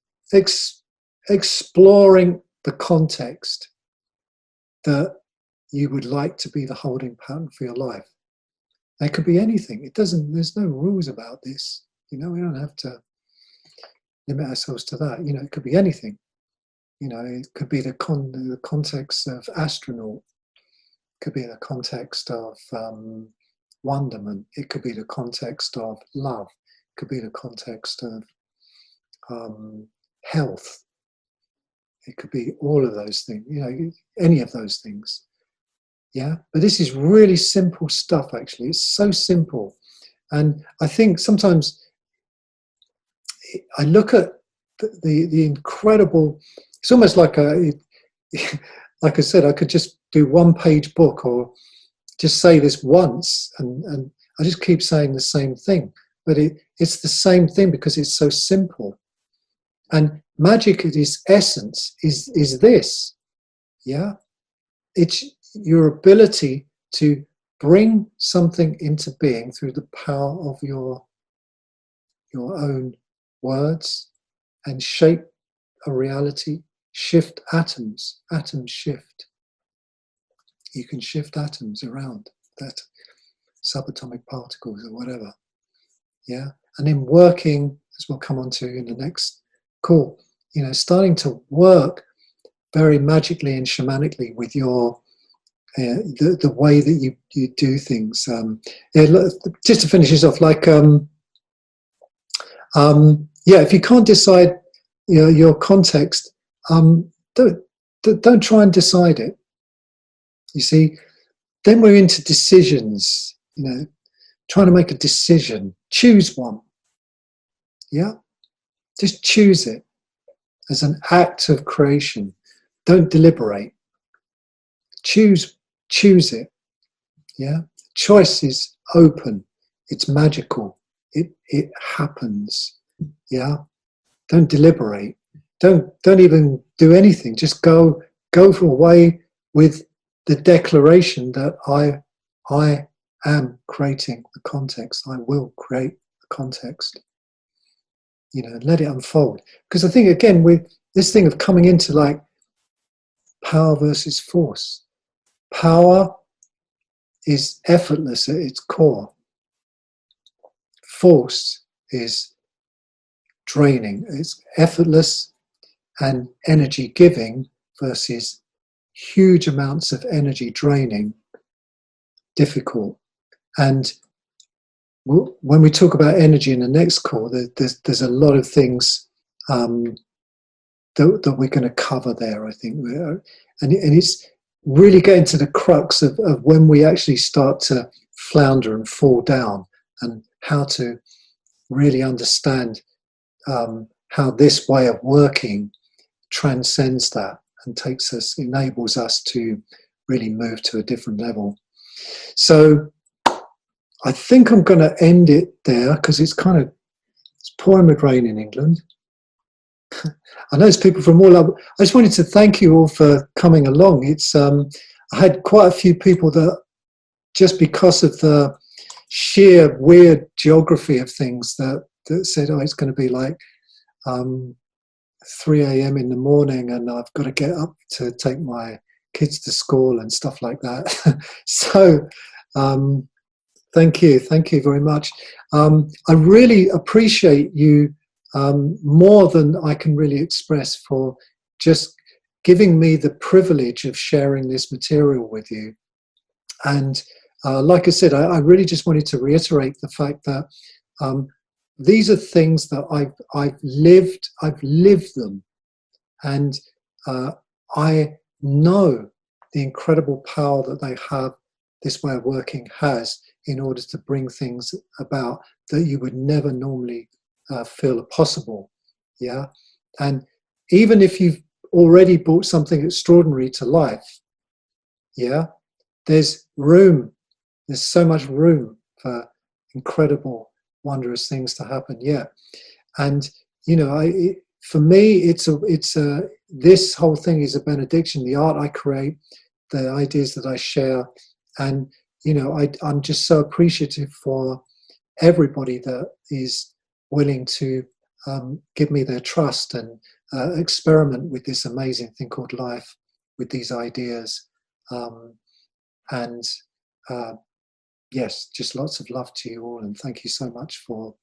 exploring the context that you would like to be the holding pattern for your life. It could be anything. There's no rules about this. We don't have to limit ourselves to that. It could be anything. It could be the context of astronaut. It could be the context of wonderment. It could be the context of love. It could be the context of health. It could be all of those things, any of those things. Yeah, but this is really simple stuff, actually. It's so simple. And I think sometimes I look at the incredible, it's almost like like I said, I could just do one-page book or just say this once and I just keep saying the same thing. But it's the same thing because it's so simple. And magic at its essence is this, yeah? It's your ability to bring something into being through the power of your own words and shape a reality. Shift atoms. Atoms shift. You can shift atoms around, that subatomic particles or whatever. Yeah. And then working, as we'll come on to in the next call, you know, starting to work very magically and shamanically with your the way that you do things. Yeah, just to finish this off, like yeah, if you can't decide, you know, your context, don't try and decide it. You see, then we're into decisions. You know, trying to make a decision. Choose one. Yeah, just choose it as an act of creation. Don't deliberate. Choose it. Yeah, choice is open. It's magical. It happens. Yeah, don't deliberate. Don't even do anything. Just go for a way with the declaration that I am creating the context. I will create the context. You know, let it unfold. Because I think, again, with this thing of coming into like power versus force. Power is effortless at its core. Force is draining. It's effortless and energy giving versus huge amounts of energy draining, difficult. And when we talk about energy in the next call, there's a lot of things that we're going to cover there, I think. And it's really getting to the crux of when we actually start to flounder and fall down, and how to really understand how this way of working transcends that and enables us to really move to a different level. So I think I'm going to end it there, because it's pouring with rain in England. I know there's people from all over. I just wanted to thank you all for coming along. It's I had quite a few people that, just because of the sheer weird geography of things, that said, oh, it's going to be like 3 a.m. in the morning and I've got to get up to take my kids to school and stuff like that. So thank you very much. I really appreciate you more than I can really express, for just giving me the privilege of sharing this material with you. And like I said, I really just wanted to reiterate the fact that these are things that I've lived them, and I know the incredible power that they have, this way of working has, in order to bring things about that you would never normally feel are possible. Yeah. And even if you've already brought something extraordinary to life, yeah, there's so much room for incredible, wondrous things to happen. Yeah. And you know, for me, this whole thing is a benediction. The art I create, the ideas that I share, and you know, I'm just so appreciative for everybody that is willing to give me their trust and experiment with this amazing thing called life, with these ideas. And yes, just lots of love to you all, and thank you so much for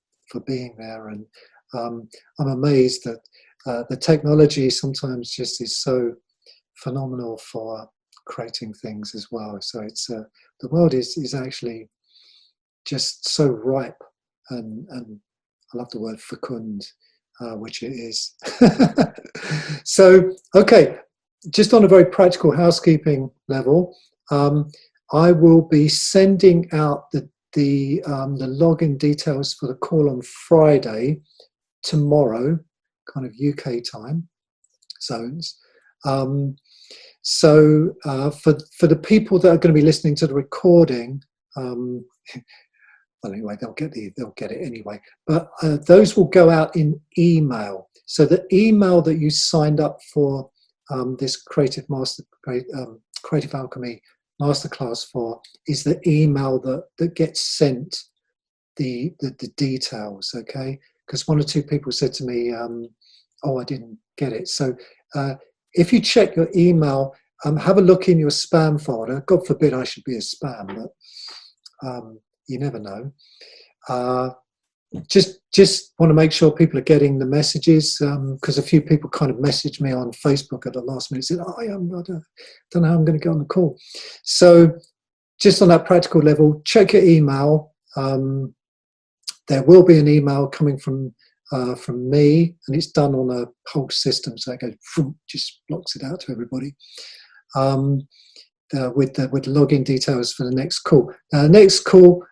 being there. And I'm amazed that the technology sometimes just is so phenomenal for creating things as well. So it's the world is actually just so ripe, and I love the word fecund, which it is. So, okay, just on a very practical housekeeping level, I will be sending out the login details for the call on Friday, tomorrow, kind of UK time zones. So for the people that are going to be listening to the recording, well, anyway, they'll get it anyway. But those will go out in email. So the email that you signed up for this Creative Alchemy Masterclass for is the email that gets sent the details. Okay, because one or two people said to me, oh, I didn't get it. So if you check your email, have a look in your spam folder. God forbid I should be a spam, but you never know. Just want to make sure people are getting the messages, because a few people kind of messaged me on Facebook at the last minute, said, I don't know how I'm going to get on the call. So just on that practical level, check your email. There will be an email coming from me, and it's done on a pulse system, so it goes, just blocks it out to everybody. With login details for the next call. The next call,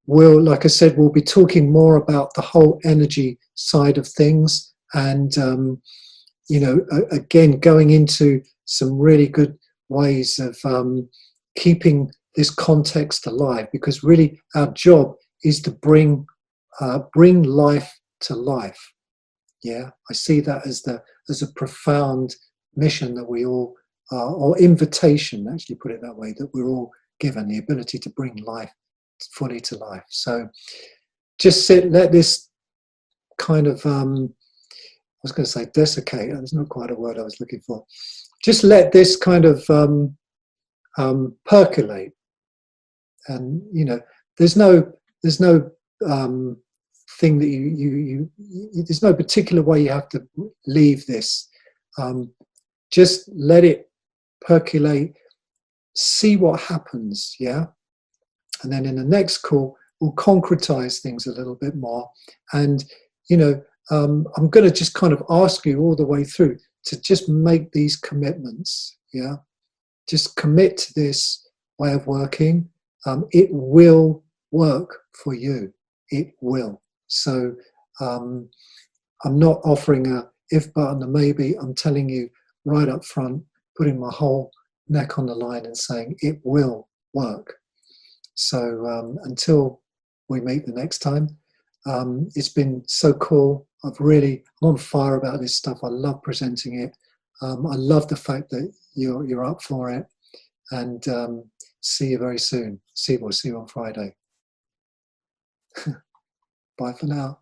we'll, like I said, we'll be talking more about the whole energy side of things, and you know, again, going into some really good ways of keeping this context alive, because really our job is to bring life to life. Yeah, I see that as a profound mission that we all, or invitation, actually put it that way, that we're all given, the ability to bring life fully to life. So just let this kind of, I was going to say desiccate, that's not quite a word I was looking for. Just let this kind of percolate. And, you know, there's no thing that there's no particular way you have to leave this. Just let it percolate, see what happens, yeah? And then in the next call, we'll concretize things a little bit more. And, you know, I'm going to just kind of ask you all the way through to just make these commitments, yeah? Just commit to this way of working. It will work for you. It will. So I'm not offering a if, but, and a maybe. I'm telling you right up front, putting my whole neck on the line and saying it will work. So until we meet the next time, it's been so cool. I'm on fire about this stuff. I love presenting it. I love the fact that you're up for it. And see you very soon. We'll see you on Friday. Bye for now.